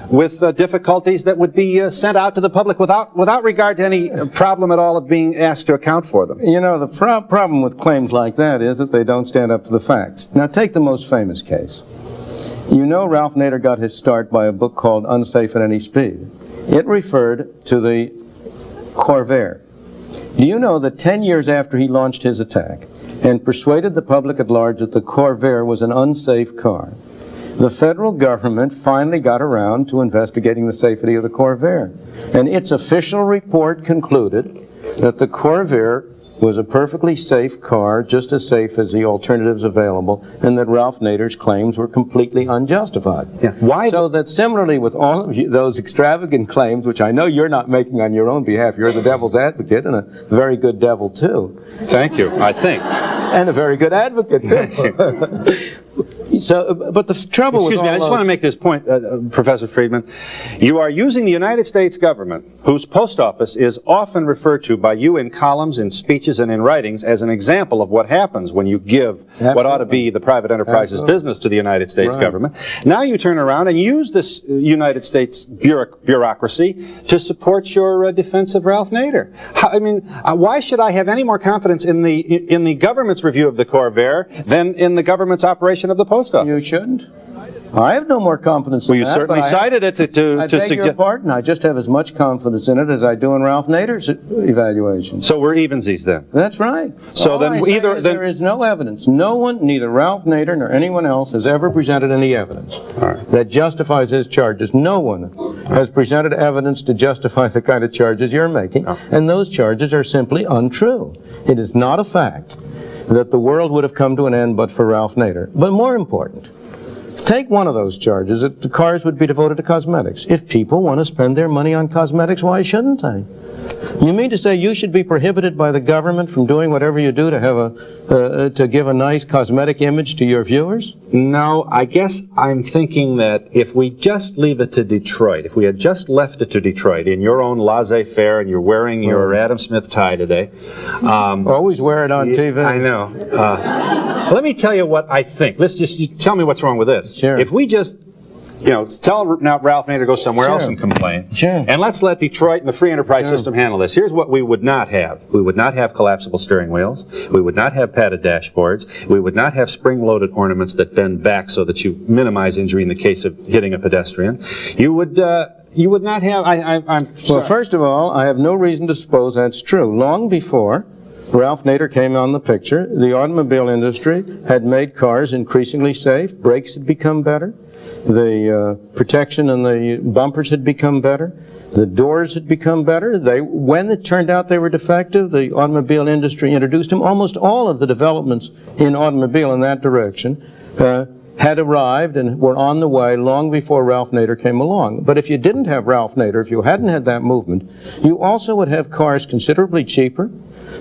Speaker 2: with difficulties that would be sent out to the public without regard to any problem at all of being asked to account for them.
Speaker 3: You know, the problem with claims like that is that they don't stand up to the facts. Now, take the most famous case. You know, Ralph Nader got his start by a book called Unsafe at Any Speed. It referred to the Corvair. Do you know that 10 years after he launched his attack and persuaded the public at large that the Corvair was an unsafe car, the federal government finally got around to investigating the safety of the Corvair. And its official report concluded that the Corvair was a perfectly safe car, just as safe as the alternatives available, and that Ralph Nader's claims were completely unjustified.
Speaker 2: Yeah. Why?
Speaker 3: So that similarly with all of those extravagant claims, which I know you're not making on your own behalf, you're the devil's advocate, and a very good devil too.
Speaker 2: Thank you, I think.
Speaker 3: And a very good advocate too. So, but the trouble
Speaker 2: Excuse me, I just want to make this point, Professor Friedman. You are using the United States government, whose post office is often referred to by you in columns, in speeches, and in writings as an example of what happens when you give what ought to be the private enterprise's business to the United States government. Now you turn around and use this United States bureaucracy to support your defense of Ralph Nader. I mean, why should I have any more confidence in the government's review of the Corvair than in the government's operation of the post office?
Speaker 3: You shouldn't. I have no more confidence in
Speaker 2: that. Well, you certainly cited it to
Speaker 3: suggest... I beg your pardon. I just have as much confidence in it as I do in Ralph Nader's evaluation.
Speaker 2: So we're evensies then?
Speaker 3: That's right.
Speaker 2: So then
Speaker 3: there is no evidence. No one, neither Ralph Nader nor anyone else, has ever presented any evidence that justifies his charges. No one has presented evidence to justify the kind of charges you're making, and those charges are simply untrue. It is not a fact that the world would have come to an end but for Ralph Nader. But more important, take one of those charges, that the cars would be devoted to cosmetics. If people want to spend their money on cosmetics, why shouldn't they? You mean to say you should be prohibited by the government from doing whatever you do to have to give a nice cosmetic image to your viewers?
Speaker 2: No, I guess I'm thinking that if we just leave it to Detroit, if we had just left it to Detroit in your own laissez-faire, and you're wearing your Adam Smith tie today.
Speaker 3: Always wear it on TV.
Speaker 2: I know. Let me tell you what I think. Let's just tell me what's wrong with this.
Speaker 3: Sure.
Speaker 2: If we just, tell now Ralph Nader to go somewhere else and complain.
Speaker 3: Sure.
Speaker 2: And let's let Detroit and the free enterprise system handle this. Here's what we would not have. We would not have collapsible steering wheels. We would not have padded dashboards. We would not have spring-loaded ornaments that bend back so that you minimize injury in the case of hitting a pedestrian. You would you would not have, I'm
Speaker 3: Well,
Speaker 2: sorry.
Speaker 3: first of all, I have no reason to suppose that's true. Long before Ralph Nader came on the picture, the automobile industry had made cars increasingly safe. Brakes had become better. The protection and the bumpers had become better. The doors had become better. When it turned out they were defective, the automobile industry introduced them. Almost all of the developments in automobile in that direction had arrived and were on the way long before Ralph Nader came along. But if you didn't have Ralph Nader, if you hadn't had that movement, you also would have cars considerably cheaper.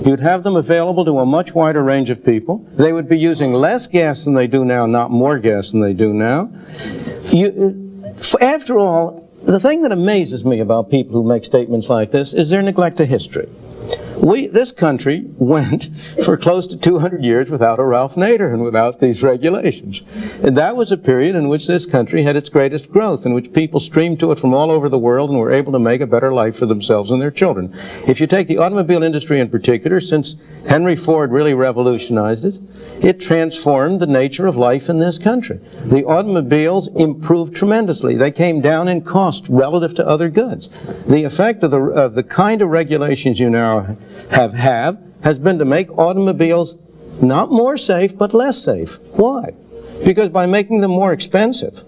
Speaker 3: You'd have them available to a much wider range of people. They would be using less gas than they do now, not more gas than they do now. After all, the thing that amazes me about people who make statements like this is their neglect of history. This country went for close to 200 years without a Ralph Nader and without these regulations. And that was a period in which this country had its greatest growth, in which people streamed to it from all over the world and were able to make a better life for themselves and their children. If you take the automobile industry in particular, since Henry Ford really revolutionized it, it transformed the nature of life in this country. The automobiles improved tremendously. They came down in cost relative to other goods. The effect of the kind of regulations you now have has been to make automobiles not more safe, but less safe. Why? Because by making them more expensive,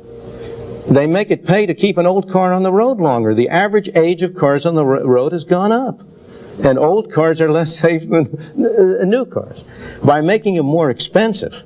Speaker 3: they make it pay to keep an old car on the road longer. The average age of cars on the road has gone up. And old cars are less safe than new cars. By making them more expensive,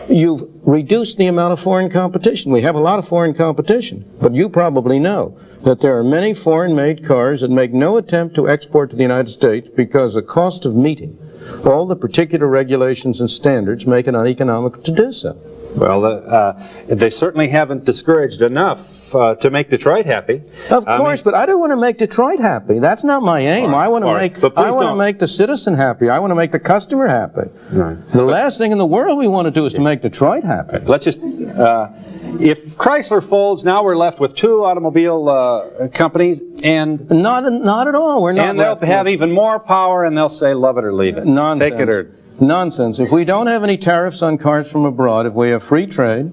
Speaker 3: you've reduced the amount of foreign competition. We have a lot of foreign competition, but you probably know that there are many foreign-made cars that make no attempt to export to the United States because the cost of meeting all the particular regulations and standards make it uneconomical to do so.
Speaker 2: Well, they certainly haven't discouraged enough to make Detroit happy.
Speaker 3: Of course, but I don't want to make Detroit happy. That's not my aim.
Speaker 2: Right,
Speaker 3: I want to make the citizen happy. I want to make the customer happy. Right. The last thing in the world we want to do is to make Detroit happy.
Speaker 2: Let's just, if Chrysler folds, now we're left with two automobile companies, and
Speaker 3: not at all. We're not.
Speaker 2: And they'll have even more power, and they'll say, "Love it or leave it."
Speaker 3: Nonsense.
Speaker 2: Take it or.
Speaker 3: Nonsense. If we don't have any tariffs on cars from abroad, if we have free trade,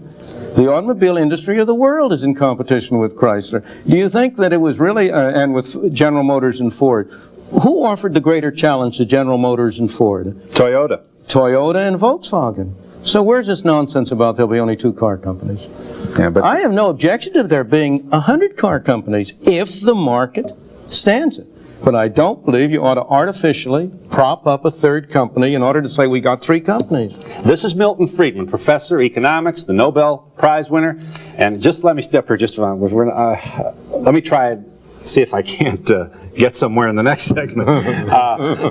Speaker 3: the automobile industry of the world is in competition with Chrysler. Do you think that it was really, and with General Motors and Ford, who offered the greater challenge to General Motors and Ford?
Speaker 2: Toyota.
Speaker 3: Toyota and Volkswagen. So where's this nonsense about there'll be only 2 car companies?
Speaker 2: Yeah, but
Speaker 3: I have no objection to there being 100 car companies if the market stands it. But I don't believe you ought to artificially prop up a 3rd company in order to say we got 3 companies.
Speaker 2: This is Milton Friedman, professor of economics, the Nobel Prize winner. And just let me step here just a minute. Let me try and see if I can't get somewhere in the next segment.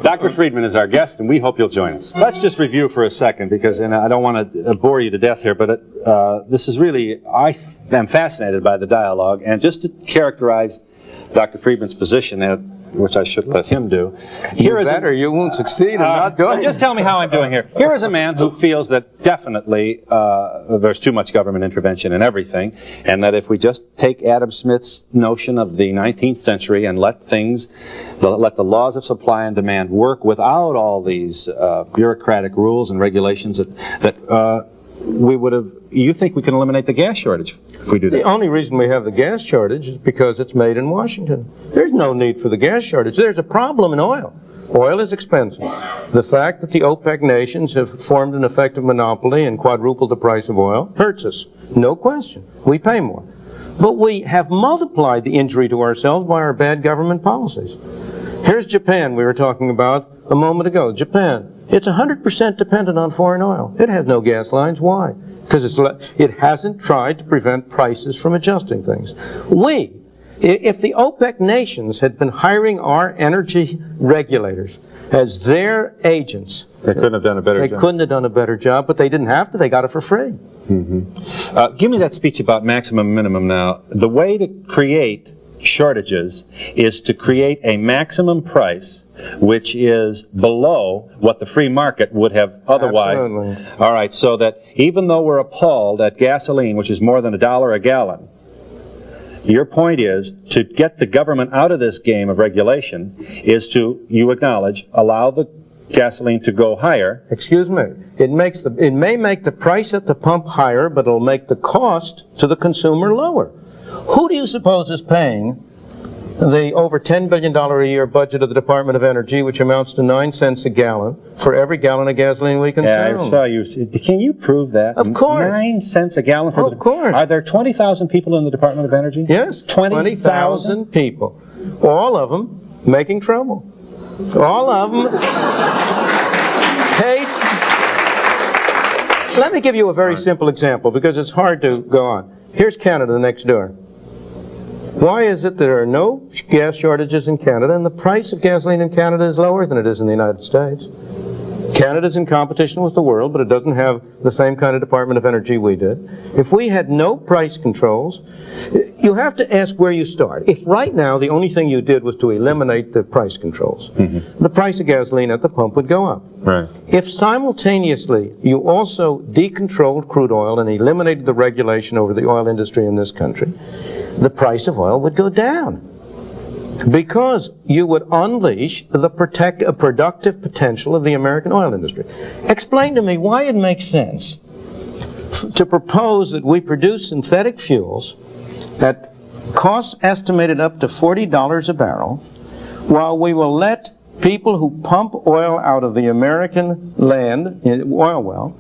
Speaker 2: Dr. Friedman is our guest, and we hope you'll join us. Let's just review for a second, because I don't want to bore you to death here, but this is really, I am fascinated by the dialogue. And just to characterize Dr. Friedman's position, which I should let him do.
Speaker 3: You won't succeed in not going.
Speaker 2: Just tell me how I'm doing here. Here is a man who feels that definitely there's too much government intervention in everything, and that if we just take Adam Smith's notion of the 19th century and let the laws of supply and demand work without all these bureaucratic rules and regulations that we would have. You think we can eliminate the gas shortage if we do that?
Speaker 3: The only reason we have the gas shortage is because it's made in Washington. There's no need for the gas shortage. There's a problem in oil. Oil is expensive. The fact that the OPEC nations have formed an effective monopoly and quadrupled the price of oil hurts us. No question. We pay more. But we have multiplied the injury to ourselves by our bad government policies. Here's Japan we were talking about a moment ago. Japan. It's 100% dependent on foreign oil. It has no gas lines. Why? Because it hasn't tried to prevent prices from adjusting things. If the OPEC nations had been hiring our energy regulators as their agents,
Speaker 2: they couldn't have done a better job.
Speaker 3: They couldn't have done a better job, but they didn't have to. They got it for free.
Speaker 2: Mm-hmm. Give me that speech about maximum minimum now. The way to create shortages is to create a maximum price which is below what the free market would have otherwise.
Speaker 3: Absolutely.
Speaker 2: All right, so that even though we're appalled at gasoline, which is more than $1 a gallon, your point is to get the government out of this game of regulation is to, you acknowledge, allow the gasoline to go higher.
Speaker 3: Excuse me. It may make the price at the pump higher, but it'll make the cost to the consumer lower. Who do you suppose is paying the over $10 billion a year budget of the Department of Energy, which amounts to 9 cents a gallon for every gallon of gasoline we consume?
Speaker 2: Yeah, I saw you. Can you prove that?
Speaker 3: Of course.
Speaker 2: 9 cents a gallon for
Speaker 3: Of course.
Speaker 2: Are there 20,000 people in the Department of Energy?
Speaker 3: Yes, 20,000 people. All of them making trouble. All of them paid. Let me give you a very simple example because it's hard to go on. Here's Canada next door. Why is it there are no gas shortages in Canada and the price of gasoline in Canada is lower than it is in the United States? Canada's in competition with the world, but it doesn't have the same kind of Department of Energy we did. If we had no price controls, you have to ask where you start. If right now the only thing you did was to eliminate the price controls, the price of gasoline at the pump would go up.
Speaker 2: Right.
Speaker 3: If simultaneously you also decontrolled crude oil and eliminated the regulation over the oil industry in this country, the price of oil would go down. Because you would unleash the productive potential of the American oil industry. Explain to me why it makes sense to propose that we produce synthetic fuels at costs estimated up to $40 a barrel, while we will let people who pump oil out of the American land, oil well,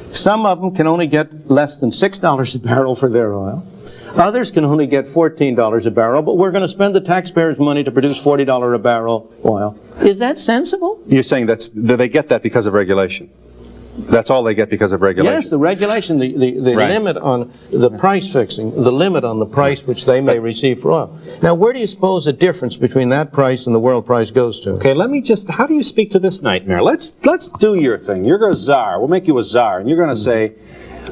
Speaker 3: some of them can only get less than $6 a barrel for their oil. Others can only get $14 a barrel, but we're going to spend the taxpayers' money to produce $40 a barrel oil. Is that sensible?
Speaker 2: You're saying that they get that because of regulation. That's all they get because of regulation.
Speaker 3: Yes, the regulation, the
Speaker 2: Right.
Speaker 3: limit on the price fixing, the limit on the price which they may receive for oil. Now, where do you suppose the difference between that price and the world price goes to?
Speaker 2: Okay, let me just, how do you speak to this nightmare? Let's do your thing. You're a czar. We'll make you a czar, and you're going to say,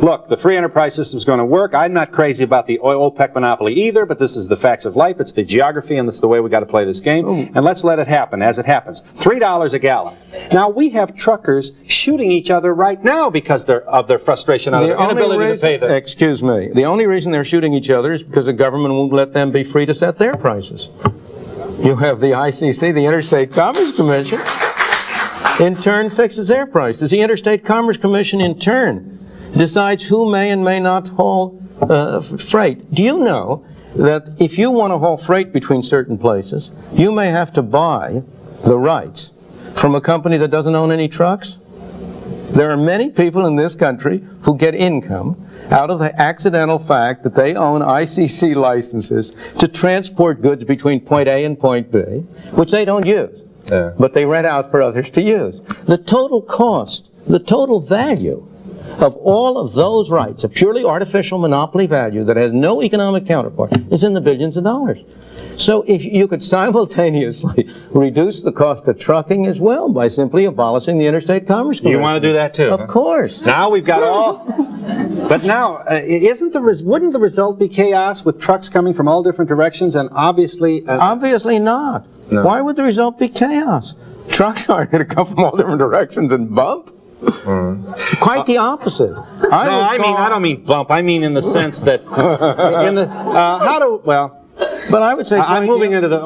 Speaker 2: look, the free enterprise system is going to work. I'm not crazy about the OPEC monopoly either, but this is the facts of life. It's the geography, and this is the way we got to play this game. And let's let it happen as it happens. $3 a gallon. Now, we have truckers shooting each other right now because of their frustration out of their inability to pay them.
Speaker 3: Excuse me. The only reason they're shooting each other is because the government won't let them be free to set their prices. You have the ICC, the Interstate Commerce Commission, in turn fixes their prices. The Interstate Commerce Commission, in turn, decides who may and may not haul freight. Do you know that if you want to haul freight between certain places, you may have to buy the rights from a company that doesn't own any trucks? There are many people in this country who get income out of the accidental fact that they own ICC licenses to transport goods between point A and point B, which they don't use, but they rent out for others to use. The total cost, the total value of all of those rights, a purely artificial monopoly value that has no economic counterpart, is in the billions of dollars. So if you could simultaneously reduce the cost of trucking as well by simply abolishing the Interstate Commerce Commission.
Speaker 2: You want to do that too?
Speaker 3: Of course.
Speaker 2: Now we've got all... But now, wouldn't the result be chaos with trucks coming from all different directions and obviously...
Speaker 3: Obviously not. No. Why would the result be chaos? Trucks aren't going to come from all different directions and bump. Quite the opposite.
Speaker 2: I don't mean bump. I mean in the sense that
Speaker 3: But I would say
Speaker 2: I'm moving into the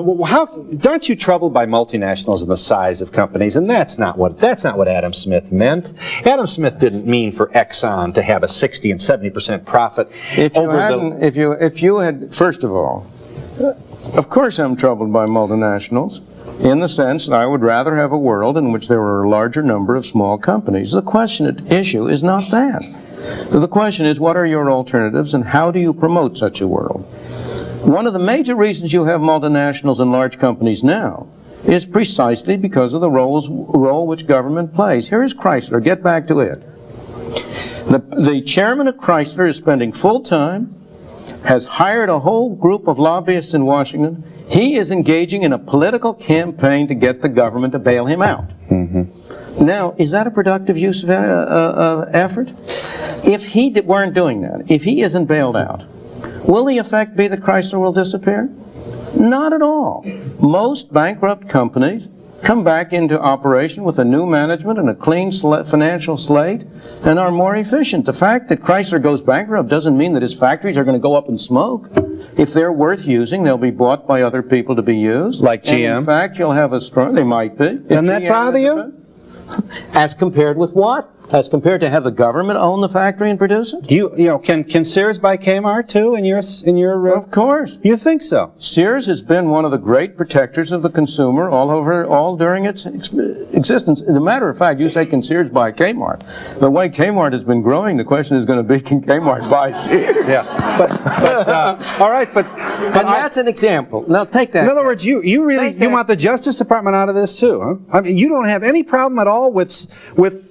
Speaker 2: aren't you troubled by multinationals and the size of companies? And that's not what Adam Smith meant. Adam Smith didn't mean for Exxon to have a 60 and 70% profit.
Speaker 3: If you had, first of all, of course I'm troubled by multinationals, in the sense that I would rather have a world in which there were a larger number of small companies. The question at issue is not that. The question is, what are your alternatives and how do you promote such a world? One of the major reasons you have multinationals and large companies now is precisely because of the role which government plays. Here is Chrysler. Get back to it. The chairman of Chrysler is spending full time, has hired a whole group of lobbyists in Washington. He is engaging in a political campaign to get the government to bail him out. Now, is that a productive use of effort? If he weren't doing that, if he isn't bailed out, will the effect be that Chrysler will disappear? Not at all. Most bankrupt companies come back into operation with a new management and a clean financial slate and are more efficient. The fact that Chrysler goes bankrupt doesn't mean that his factories are going to go up in smoke. If they're worth using, they'll be bought by other people to be used.
Speaker 2: Like GM?
Speaker 3: And in fact, you'll have a strong... They might be.
Speaker 2: Doesn't that bother you?
Speaker 3: As compared with what? as compared to have the government own the factory and produce it?
Speaker 2: Do you know, can Sears buy Kmart too in your
Speaker 3: Of course.
Speaker 2: You think so?
Speaker 3: Sears has been one of the great protectors of the consumer all during its existence. As a matter of fact, you say, can Sears buy Kmart? The way Kmart has been growing, the question is going to be, can Kmart buy Sears?
Speaker 2: Yeah. All right, but
Speaker 3: that's an example. Now take that.
Speaker 2: In other words, you really want the Justice Department out of this too, huh? I mean, you don't have any problem at all with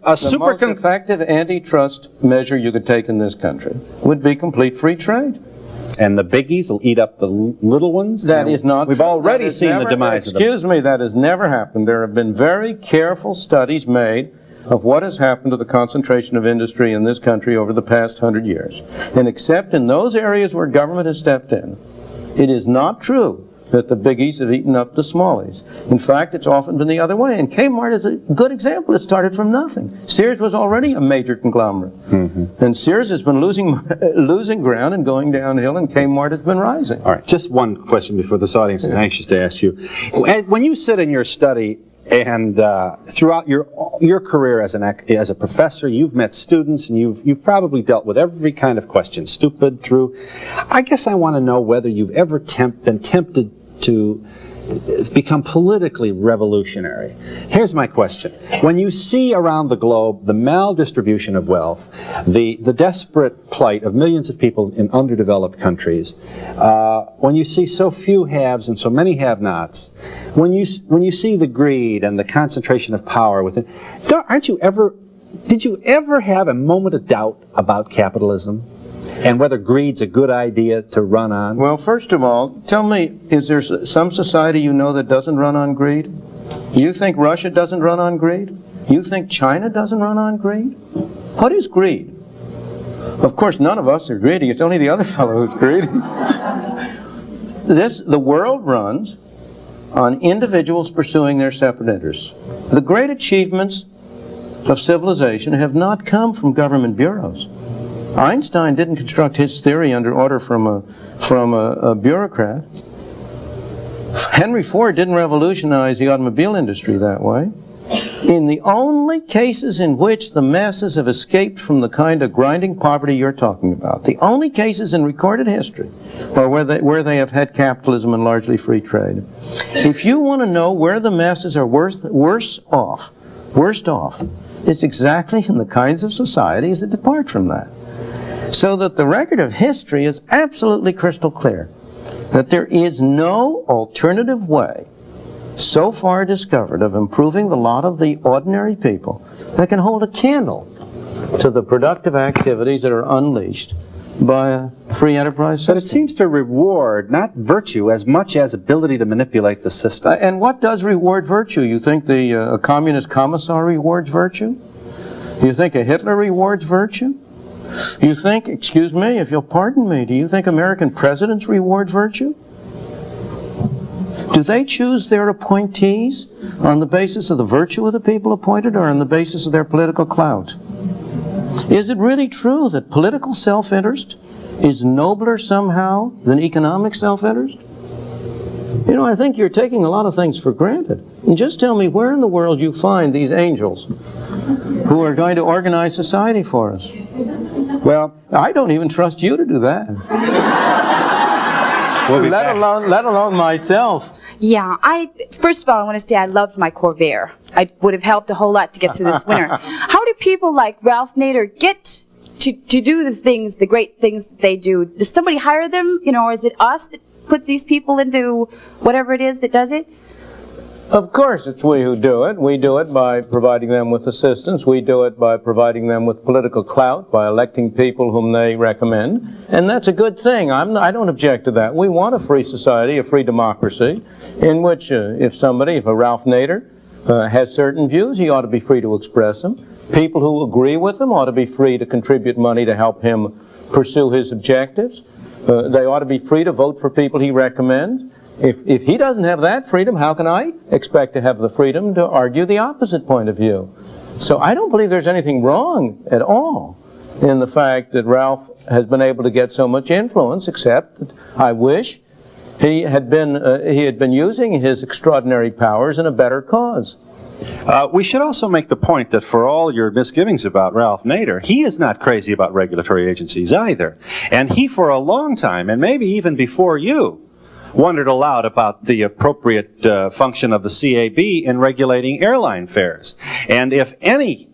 Speaker 2: a
Speaker 3: The most effective antitrust measure you could take in this country would be complete free trade.
Speaker 2: And the biggies will eat up the little ones?
Speaker 3: That is not
Speaker 2: We've
Speaker 3: true.
Speaker 2: already seen the demise of them.
Speaker 3: Excuse me, that has never happened. There have been very careful studies made of what has happened to the concentration of industry in this country over the past 100 years. And except in those areas where government has stepped in, it is not true that the biggies have eaten up the smallies. In fact, it's often been the other way. And Kmart is a good example. It started from nothing. Sears was already a major conglomerate. And Sears has been losing ground and going downhill, and Kmart has been rising.
Speaker 2: All right, just one question before this audience is anxious to ask you. When you sit in your study and throughout your career as a professor, you've met students and you've probably dealt with every kind of question, stupid through. I guess I want to know whether you've ever been tempted to become politically revolutionary. Here's my question. When you see around the globe the maldistribution of wealth, the desperate plight of millions of people in underdeveloped countries, when you see so few haves and so many have-nots, when you see the greed and the concentration of power within, did you ever have a moment of doubt about capitalism? And whether greed's a good idea to run on?
Speaker 3: Well, first of all, tell me, is there some society you know that doesn't run on greed? You think Russia doesn't run on greed? You think China doesn't run on greed? What is greed? Of course, none of us are greedy. It's only the other fellow who's greedy. The world runs on individuals pursuing their separate interests. The great achievements of civilization have not come from government bureaus. Einstein didn't construct his theory under order from a bureaucrat. Henry Ford didn't revolutionize the automobile industry that way. In the only cases in which the masses have escaped from the kind of grinding poverty you're talking about, the only cases in recorded history are where they have had capitalism and largely free trade. If you want to know where the masses are worst off, it's exactly in the kinds of societies that depart from that. So that the record of history is absolutely crystal clear, that there is no alternative way so far discovered of improving the lot of the ordinary people that can hold a candle to the productive activities that are unleashed by a free enterprise system.
Speaker 2: But it seems to reward not virtue as much as ability to manipulate the system.
Speaker 3: And what does reward virtue? You think a communist commissar rewards virtue? You think a Hitler rewards virtue? You think, excuse me, if you'll pardon me, do you think American presidents reward virtue? Do they choose their appointees on the basis of the virtue of the people appointed or on the basis of their political clout? Is it really true that political self-interest is nobler somehow than economic self-interest? You know, I think you're taking a lot of things for granted. And just tell me where in the world you find these angels who are going to organize society for us.
Speaker 2: Well,
Speaker 3: I don't even trust you to do that. Let alone myself.
Speaker 7: Yeah, first of all, I want to say I loved my Corvair. I would have helped a whole lot to get through this winter. How do people like Ralph Nader get to do the great things that they do? Does somebody hire them? You know, or is it us that puts these people into whatever it is that does it?
Speaker 3: Of course it's we who do it. We do it by providing them with assistance. We do it by providing them with political clout, by electing people whom they recommend. And that's a good thing. I don't object to that. We want a free society, a free democracy, in which if a Ralph Nader has certain views, he ought to be free to express them. People who agree with him ought to be free to contribute money to help him pursue his objectives. They ought to be free to vote for people he recommends. If he doesn't have that freedom, how can I expect to have the freedom to argue the opposite point of view? So I don't believe there's anything wrong at all in the fact that Ralph has been able to get so much influence, except that I wish he had been using his extraordinary powers in a better cause.
Speaker 2: We should also make the point that for all your misgivings about Ralph Nader, he is not crazy about regulatory agencies either. And he, for a long time, and maybe even before you, wondered aloud about the appropriate function of the CAB in regulating airline fares. And if any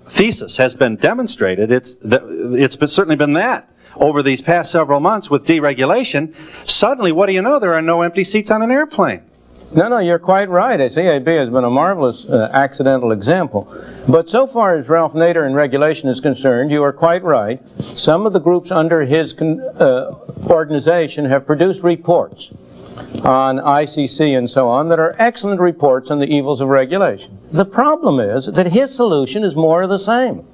Speaker 2: thesis has been demonstrated, it's certainly been that. Over these past several months with deregulation, suddenly, what do you know, there are no empty seats on an airplane.
Speaker 3: No, you're quite right. CAB has been a marvelous accidental example. But so far as Ralph Nader and regulation is concerned, you are quite right. Some of the groups under his organization have produced reports on ICC and so on that are excellent reports on the evils of regulation. The problem is that his solution is more of the same.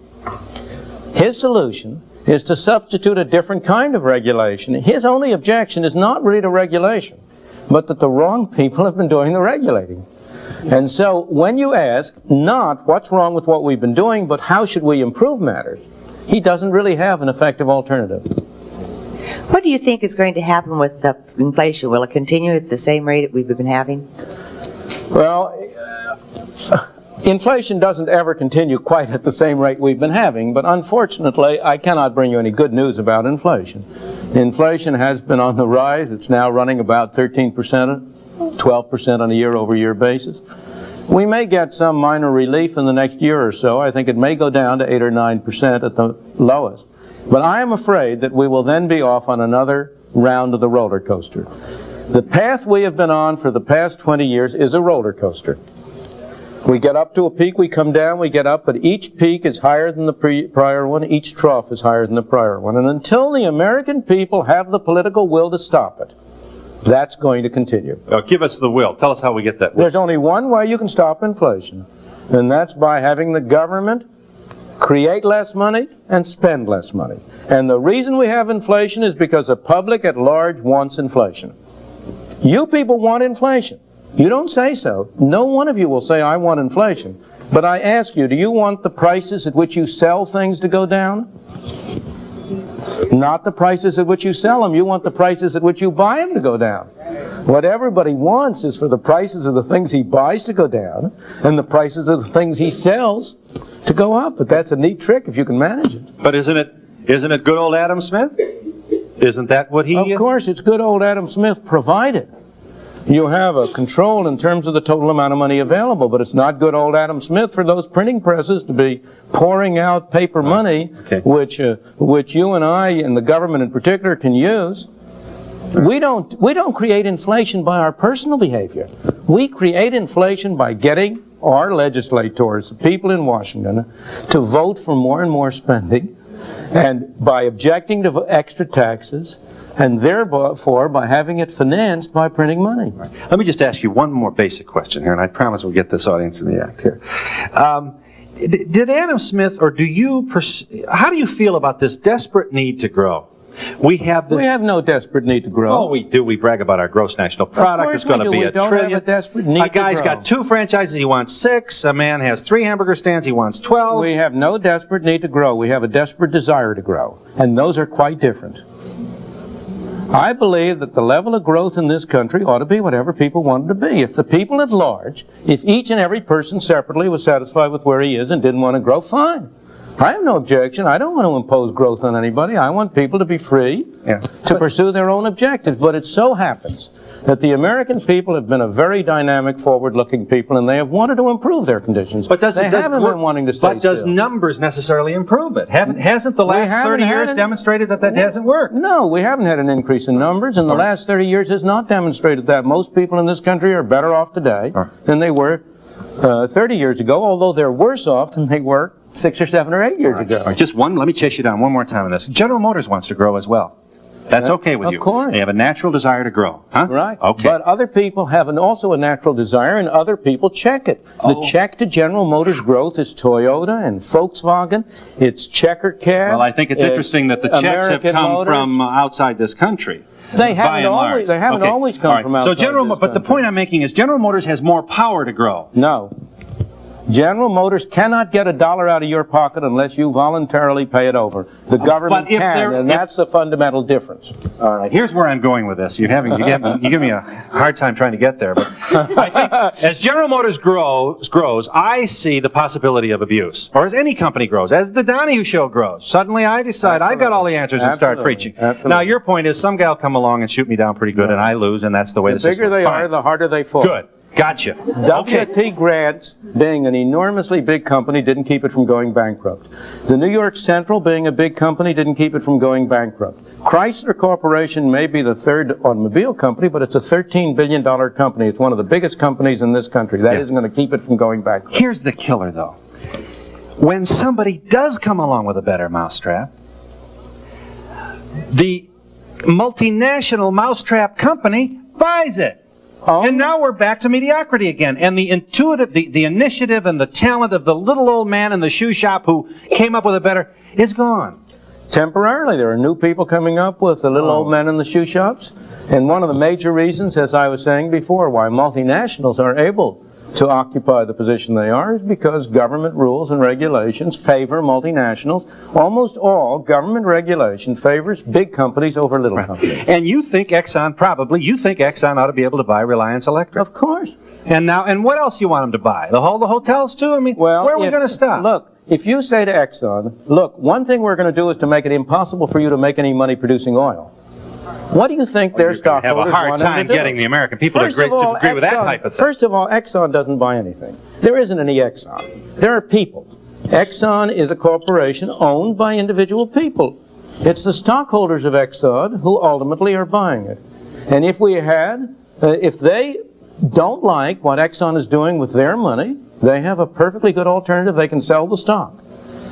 Speaker 3: His solution is to substitute a different kind of regulation. His only objection is not really to regulation, but that the wrong people have been doing the regulating. And so when you ask not what's wrong with what we've been doing, but how should we improve matters, he doesn't really have an effective alternative.
Speaker 8: What do you think is going to happen with inflation? Will it continue at the same rate that we've been having?
Speaker 3: Well, inflation doesn't ever continue quite at the same rate we've been having, but unfortunately, I cannot bring you any good news about inflation. Inflation has been on the rise. It's now running about 13%, 12% on a year-over-year basis. We may get some minor relief in the next year or so. I think it may go down to 8 or 9% at the lowest. But I am afraid that we will then be off on another round of the roller coaster. The path we have been on for the past 20 years is a roller coaster. We get up to a peak, we come down, we get up, but each peak is higher than the prior one, each trough is higher than the prior one. And until the American people have the political will to stop it, that's going to continue.
Speaker 2: Give us the will. Tell us how we get that will.
Speaker 3: There's only one way you can stop inflation, and that's by having the government create less money and spend less money. And the reason we have inflation is because the public at large wants inflation. You people want inflation. You don't say so. No one of you will say, I want inflation. But I ask you, do you want the prices at which you sell things to go down? Not the prices at which you sell them. You want the prices at which you buy them to go down. What everybody wants is for the prices of the things he buys to go down and the prices of the things he sells to go up. But that's a neat trick if you can manage it.
Speaker 2: But isn't it good old Adam Smith? Isn't that what he...
Speaker 3: Of course, it's good old Adam Smith, provided you have a control in terms of the total amount of money available, but it's not good old Adam Smith for those printing presses to be pouring out paper money, which you and I and the government in particular can use. We don't create inflation by our personal behavior. We create inflation by getting our legislators, the people in Washington, to vote for more and more spending, and by objecting to extra taxes, and therefore by having it financed by printing money.
Speaker 2: Right. Let me just ask you one more basic question here, and I promise we'll get this audience in the act here. Did Adam Smith, or how do you feel about this desperate need to grow? We have
Speaker 3: no desperate need to grow.
Speaker 2: Oh, we do. We brag about our gross national product. It's going to be $1 trillion.
Speaker 3: Have a desperate need
Speaker 2: a guy's
Speaker 3: to grow.
Speaker 2: got 2 franchises. He wants 6. A man has 3 hamburger stands. He wants 12.
Speaker 3: We have no desperate need to grow. We have a desperate desire to grow. And those are quite different. I believe that the level of growth in this country ought to be whatever people want it to be. If the people at large, if each and every person separately was satisfied with where he is and didn't want to grow, fine. I have no objection. I don't want to impose growth on anybody. I want people to be free to pursue their own objectives. But it so happens that the American people have been a very dynamic, forward-looking people, and they have wanted to improve their conditions. But they haven't been wanting to stay
Speaker 2: But does
Speaker 3: still.
Speaker 2: Numbers necessarily improve it? Hasn't the last 30 years demonstrated that hasn't worked?
Speaker 3: No, we haven't had an increase in numbers, and the last 30 years has not demonstrated that. Most people in this country are better off today than they were 30 years ago, although they're worse off than they were 6 or 7 or 8 years ago.
Speaker 2: All right, just one. Let me chase you down one more time on this. General Motors wants to grow as well. That's okay with you.
Speaker 3: Of course.
Speaker 2: They have a natural desire to grow. Huh?
Speaker 3: Right.
Speaker 2: Okay.
Speaker 3: But other people have also a natural desire, and other people check it. The check to General Motors growth is Toyota and Volkswagen. It's Checker Cab.
Speaker 2: Well, I think it's interesting that the checks have come from outside this country.
Speaker 3: They haven't always come from outside
Speaker 2: So
Speaker 3: this country.
Speaker 2: But the point I'm making is General Motors has more power to grow.
Speaker 3: No. General Motors cannot get $1 out of your pocket unless you voluntarily pay it over. The government can, and that's the fundamental difference.
Speaker 2: All right, here's where I'm going with this. You give me a hard time trying to get there, but I think as General Motors grows, I see the possibility of abuse. Or as any company grows, as the Donahue show grows, suddenly I decide I've got all the answers and start preaching.
Speaker 3: Absolutely.
Speaker 2: Now your point is some gal come along and shoot me down pretty good, and I lose, and that's the way the system.
Speaker 3: The bigger they are, the harder they fall.
Speaker 2: Good. Gotcha.
Speaker 3: W.T. Grant, being an enormously big company, didn't keep it from going bankrupt. The New York Central, being a big company, didn't keep it from going bankrupt. Chrysler Corporation may be the third automobile company, but it's a $13 billion company. It's one of the biggest companies in this country. That isn't going to keep it from going bankrupt.
Speaker 2: Here's the killer, though. When somebody does come along with a better mousetrap, the multinational mousetrap company buys it. Oh. And now we're back to mediocrity again. And the initiative and the talent of the little old man in the shoe shop who came up with a better is gone.
Speaker 3: Temporarily, there are new people coming up with the little old men in the shoe shops. And one of the major reasons, as I was saying before, why multinationals are able to occupy the position they are is because government rules and regulations favor multinationals. Almost all government regulation favors big companies over little companies.
Speaker 2: And you think Exxon ought to be able to buy Reliance Electric?
Speaker 3: Of course.
Speaker 2: And what else you want them to buy? The hotels too? I mean,
Speaker 3: well,
Speaker 2: where are we going to stop?
Speaker 3: Look, if you say to Exxon, look, one thing we're going to do is to make it impossible for you to make any money producing oil. What do you think their stockholders want them to do?
Speaker 2: Have a hard time getting the American people to agree with that type of thing.
Speaker 3: First of all, Exxon doesn't buy anything. There isn't any Exxon. There are people. Exxon is a corporation owned by individual people. It's the stockholders of Exxon who ultimately are buying it. And if they don't like what Exxon is doing with their money, they have a perfectly good alternative. They can sell the stock.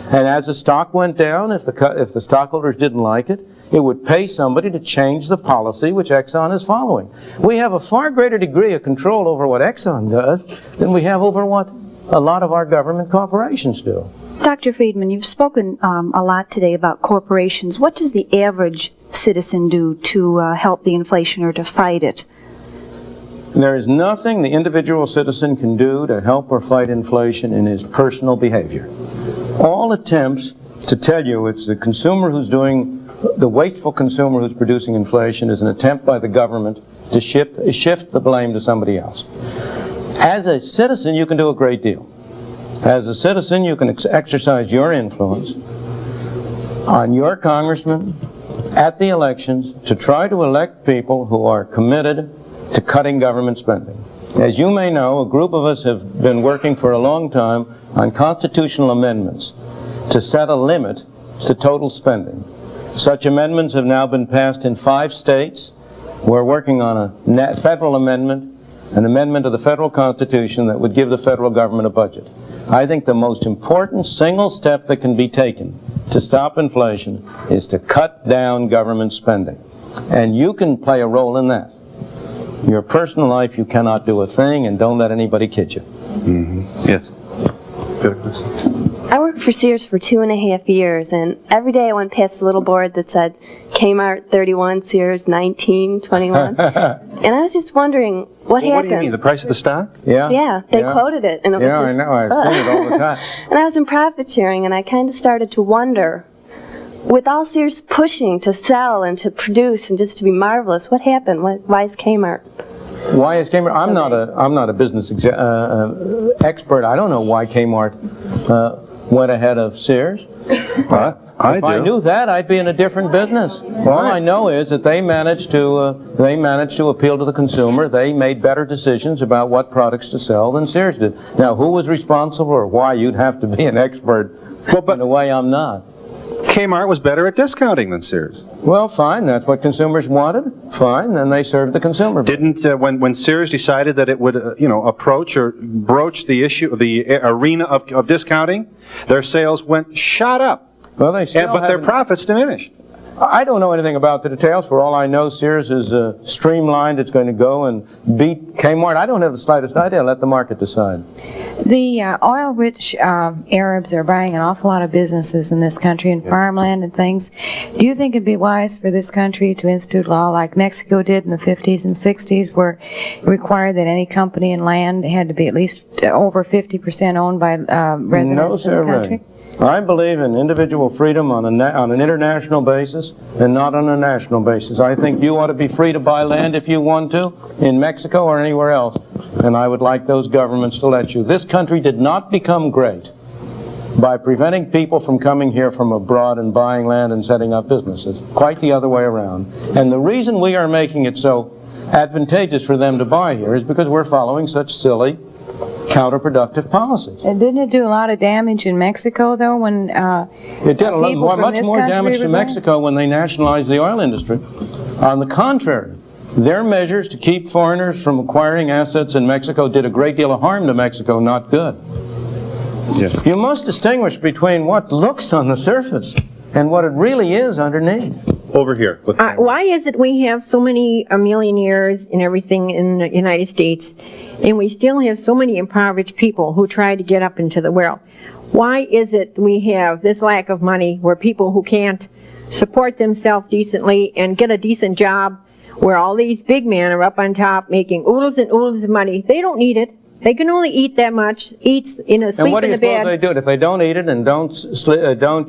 Speaker 3: And as the stock went down, if the stockholders didn't like it, it would pay somebody to change the policy which Exxon is following. We have a far greater degree of control over what Exxon does than we have over what a lot of our government corporations do.
Speaker 9: Dr. Friedman, you've spoken a lot today about corporations. What does the average citizen do to help the inflation or to fight it?
Speaker 3: There is nothing the individual citizen can do to help or fight inflation in his personal behavior. All attempts to tell you it's the consumer who's doing, the wasteful consumer who's producing inflation is an attempt by the government to shift the blame to somebody else. As a citizen, you can do a great deal. As a citizen, you can exercise your influence on your congressman at the elections to try to elect people who are committed to cutting government spending. As you may know, a group of us have been working for a long time on constitutional amendments to set a limit to total spending. Such amendments have now been passed in 5 states. We're working on a federal amendment, an amendment to the federal Constitution that would give the federal government a budget. I think the most important single step that can be taken to stop inflation is to cut down government spending. And you can play a role in that. Your personal life, you cannot do a thing, and don't let anybody kid you.
Speaker 2: Mm-hmm. Yes. Good question.
Speaker 10: I worked for Sears for 2.5 years, and every day I went past a little board that said Kmart 31, Sears 19, 21. And I was just wondering what happened.
Speaker 2: What do you mean, the price of the stock?
Speaker 3: Yeah.
Speaker 10: Yeah, they quoted it, and it was just,
Speaker 3: I know, I've seen it all the time.
Speaker 10: And I was in profit sharing, and I kind of started to wonder, with all Sears pushing to sell and to produce and just to be marvelous, what happened? Why is Kmart?
Speaker 3: Why is Kmart? I'm not a business expert. I don't know why Kmart went ahead of Sears. If I knew that, I'd be in a different business. All I know is that they managed to appeal to the consumer. They made better decisions about what products to sell than Sears did. Now, who was responsible or why? You'd have to be an expert. In a way, I'm not.
Speaker 2: Kmart was better at discounting than Sears.
Speaker 3: Well, fine. That's what consumers wanted. Fine. Then they served the consumer.
Speaker 2: Didn't when Sears decided that it would approach or broach the issue of the arena of discounting, their sales shot up.
Speaker 3: Well, they still
Speaker 2: but their profits diminished.
Speaker 3: I don't know anything about the details. For all I know, Sears is streamlined. It's going to go and beat Kmart. I don't have the slightest idea. Let the market decide.
Speaker 11: The oil-rich Arabs are buying an awful lot of businesses in this country and farmland and things. Do you think it'd be wise for this country to institute law like Mexico did in the 50s and 60s, where it required that any company and land had to be at least over 50% owned by residents in the country?
Speaker 3: I believe in individual freedom on an international basis and not on a national basis. I think you ought to be free to buy land if you want to in Mexico or anywhere else, and I would like those governments to let you. This country did not become great by preventing people from coming here from abroad and buying land and setting up businesses. Quite the other way around. And the reason we are making it so advantageous for them to buy here is because we're following such silly, counterproductive policies.
Speaker 11: And didn't it do a lot of damage in Mexico, though, when
Speaker 3: it did a lot, much more damage to Mexico when they nationalized the oil industry. On the contrary, their measures to keep foreigners from acquiring assets in Mexico did a great deal of harm to Mexico, not good. Yes. You must distinguish between what looks on the surface and what it really is underneath.
Speaker 2: Over here.
Speaker 12: Why is it we have so many millionaires and everything in the United States, and we still have so many impoverished people who try to get up into the world? Why is it we have this lack of money where people who can't support themselves decently and get a decent job, where all these big men are up on top making oodles and oodles of money? They don't need it. They can only eat that much, sleep in the bed.
Speaker 3: And what do you suppose they do? If they don't eat it and don't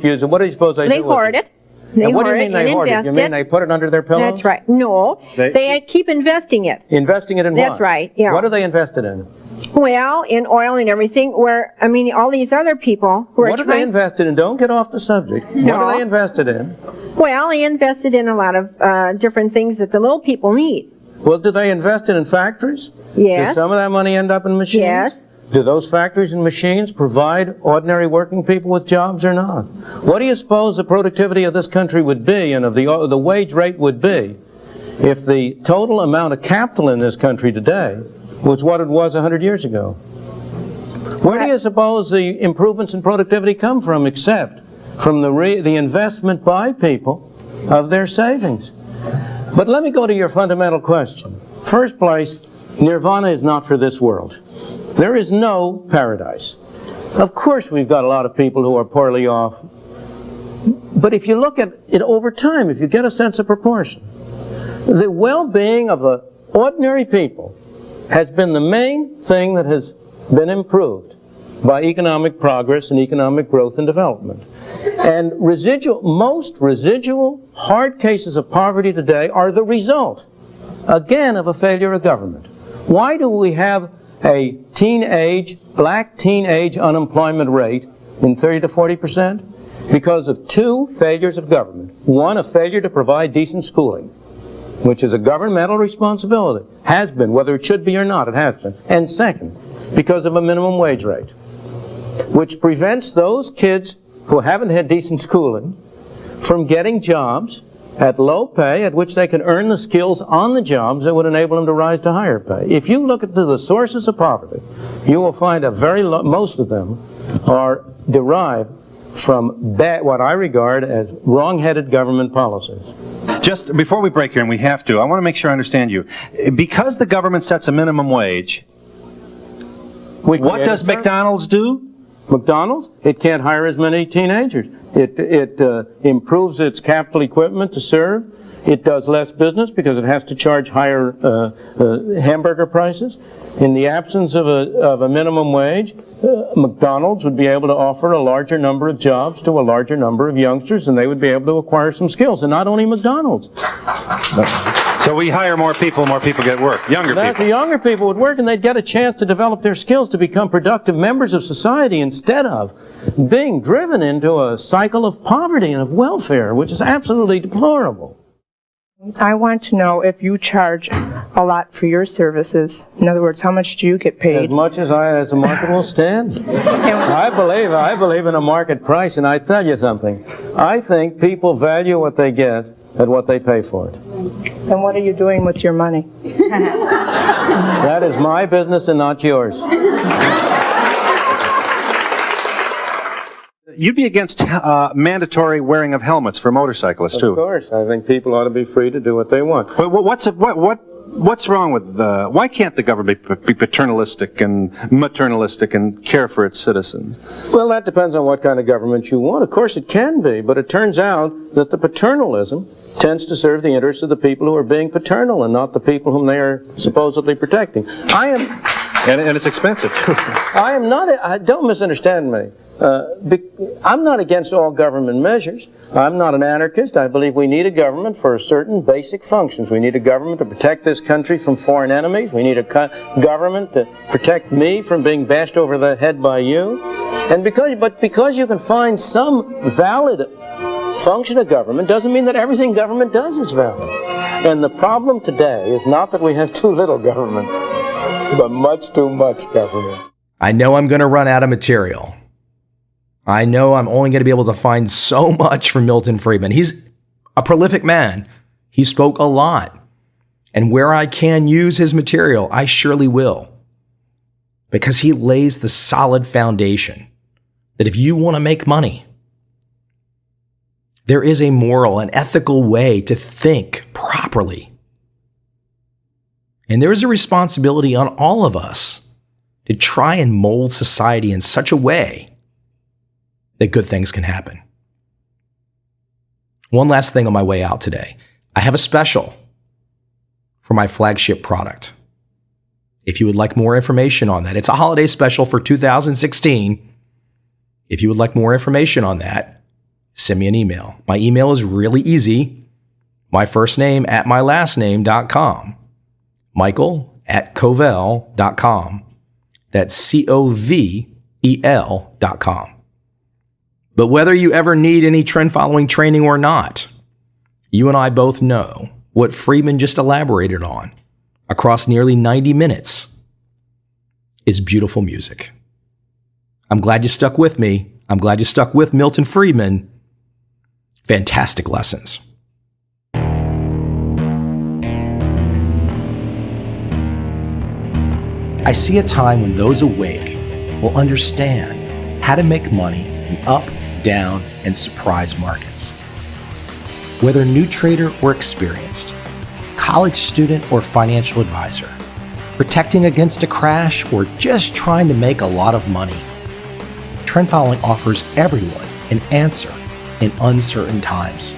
Speaker 3: use it, what do you suppose they do?
Speaker 12: They hoard it.
Speaker 3: And what do you mean they hoard it? You mean they put it under their pillows?
Speaker 12: That's right. No, they keep investing it.
Speaker 3: Investing it in what?
Speaker 12: That's right, yeah.
Speaker 3: What are they invested in?
Speaker 12: Well, in oil and everything, where, I mean, all these other people who are
Speaker 3: What are they invested in? Don't get off the subject.
Speaker 12: No.
Speaker 3: What are they invested in?
Speaker 12: Well, they invested in a lot of different things that the little people need.
Speaker 3: Well, do they invest it in factories?
Speaker 12: Yes.
Speaker 3: Does some of that money end up in machines?
Speaker 12: Yes.
Speaker 3: Do those factories and machines provide ordinary working people with jobs or not? What do you suppose the productivity of this country would be and of the wage rate would be if the total amount of capital in this country today was what it was 100 years ago? Where do you suppose the improvements in productivity come from except from the investment by people of their savings? But let me go to your fundamental question. First place, nirvana is not for this world. There is no paradise. Of course we've got a lot of people who are poorly off. But if you look at it over time, if you get a sense of proportion, the well-being of the ordinary people has been the main thing that has been improved by economic progress and economic growth and development. And most residual hard cases of poverty today are the result, again, of a failure of government. Why do we have a black teenage unemployment rate in 30 to 40%? Because of two failures of government. One, a failure to provide decent schooling, which is a governmental responsibility. Has been, whether it should be or not, it has been. And second, because of a minimum wage rate, which prevents those kids who haven't had decent schooling from getting jobs at low pay at which they can earn the skills on the jobs that would enable them to rise to higher pay. If you look at the sources of poverty, you will find most of them are derived from what I regard as wrong-headed government policies.
Speaker 2: Just before we break here, and we have to, I want to make sure I understand you. Because the government sets a minimum wage, what does McDonald's do?
Speaker 3: McDonald's? It can't hire as many teenagers. It improves its capital equipment to serve. It does less business because it has to charge higher hamburger prices. In the absence of a minimum wage, McDonald's would be able to offer a larger number of jobs to a larger number of youngsters, and they would be able to acquire some skills. And not only McDonald's.
Speaker 2: So we hire more people get work. Younger people.
Speaker 3: The younger people would work, and they'd get a chance to develop their skills to become productive members of society instead of being driven into a cycle of poverty and of welfare, which is absolutely deplorable.
Speaker 13: I want to know if you charge a lot for your services. In other words, how much do you get paid?
Speaker 3: As much as the market will stand. I believe in a market price, and I tell you something. I think people value what they get at what they pay for it.
Speaker 13: And what are you doing with your money?
Speaker 3: That is my business and not yours.
Speaker 2: you'd be against mandatory wearing of helmets for motorcyclists too.
Speaker 3: Of course, I think people ought to be free to do what they want.
Speaker 2: But what's wrong with why can't the government be paternalistic and maternalistic and care for its citizens?
Speaker 3: Well, that depends on what kind of government you want. Of course it can be, but it turns out that the paternalism tends to serve the interests of the people who are being paternal and not the people whom they are supposedly protecting.
Speaker 2: And it's expensive.
Speaker 3: I am not, don't misunderstand me. I'm not against all government measures. I'm not an anarchist. I believe we need a government for certain basic functions. We need a government to protect this country from foreign enemies. We need a government to protect me from being bashed over the head by you. And because you can find some valid function of government doesn't mean that everything government does is valid. And the problem today is not that we have too little government, but much too much government.
Speaker 1: I know I'm going to run out of material. I know I'm only going to be able to find so much from Milton Friedman. He's a prolific man. He spoke a lot. And where I can use his material, I surely will. Because he lays the solid foundation that if you want to make money, there is a moral and ethical way to think properly. And there is a responsibility on all of us to try and mold society in such a way that good things can happen. One last thing on my way out today. I have a special for my flagship product. If you would like more information on that, it's a holiday special for 2016. If you would like more information on that, send me an email. My email is really easy. My first name at my last name.com. Michael@covel.com. That's COVEL.com. But whether you ever need any trend following training or not, you and I both know what Friedman just elaborated on across nearly 90 minutes is beautiful music. I'm glad you stuck with me. I'm glad you stuck with Milton Friedman. Fantastic lessons. I see a time when those awake will understand how to make money in up, down, and surprise markets. Whether new trader or experienced, college student or financial advisor, protecting against a crash or just trying to make a lot of money, trend following offers everyone an answer in uncertain times.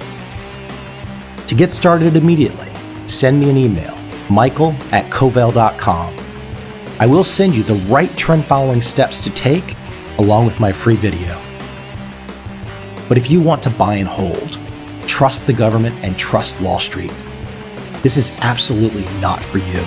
Speaker 1: To get started immediately, send me an email, michael@covel.com. I will send you the right trend following steps to take along with my free video. But if you want to buy and hold, trust the government and trust Wall Street, this is absolutely not for you.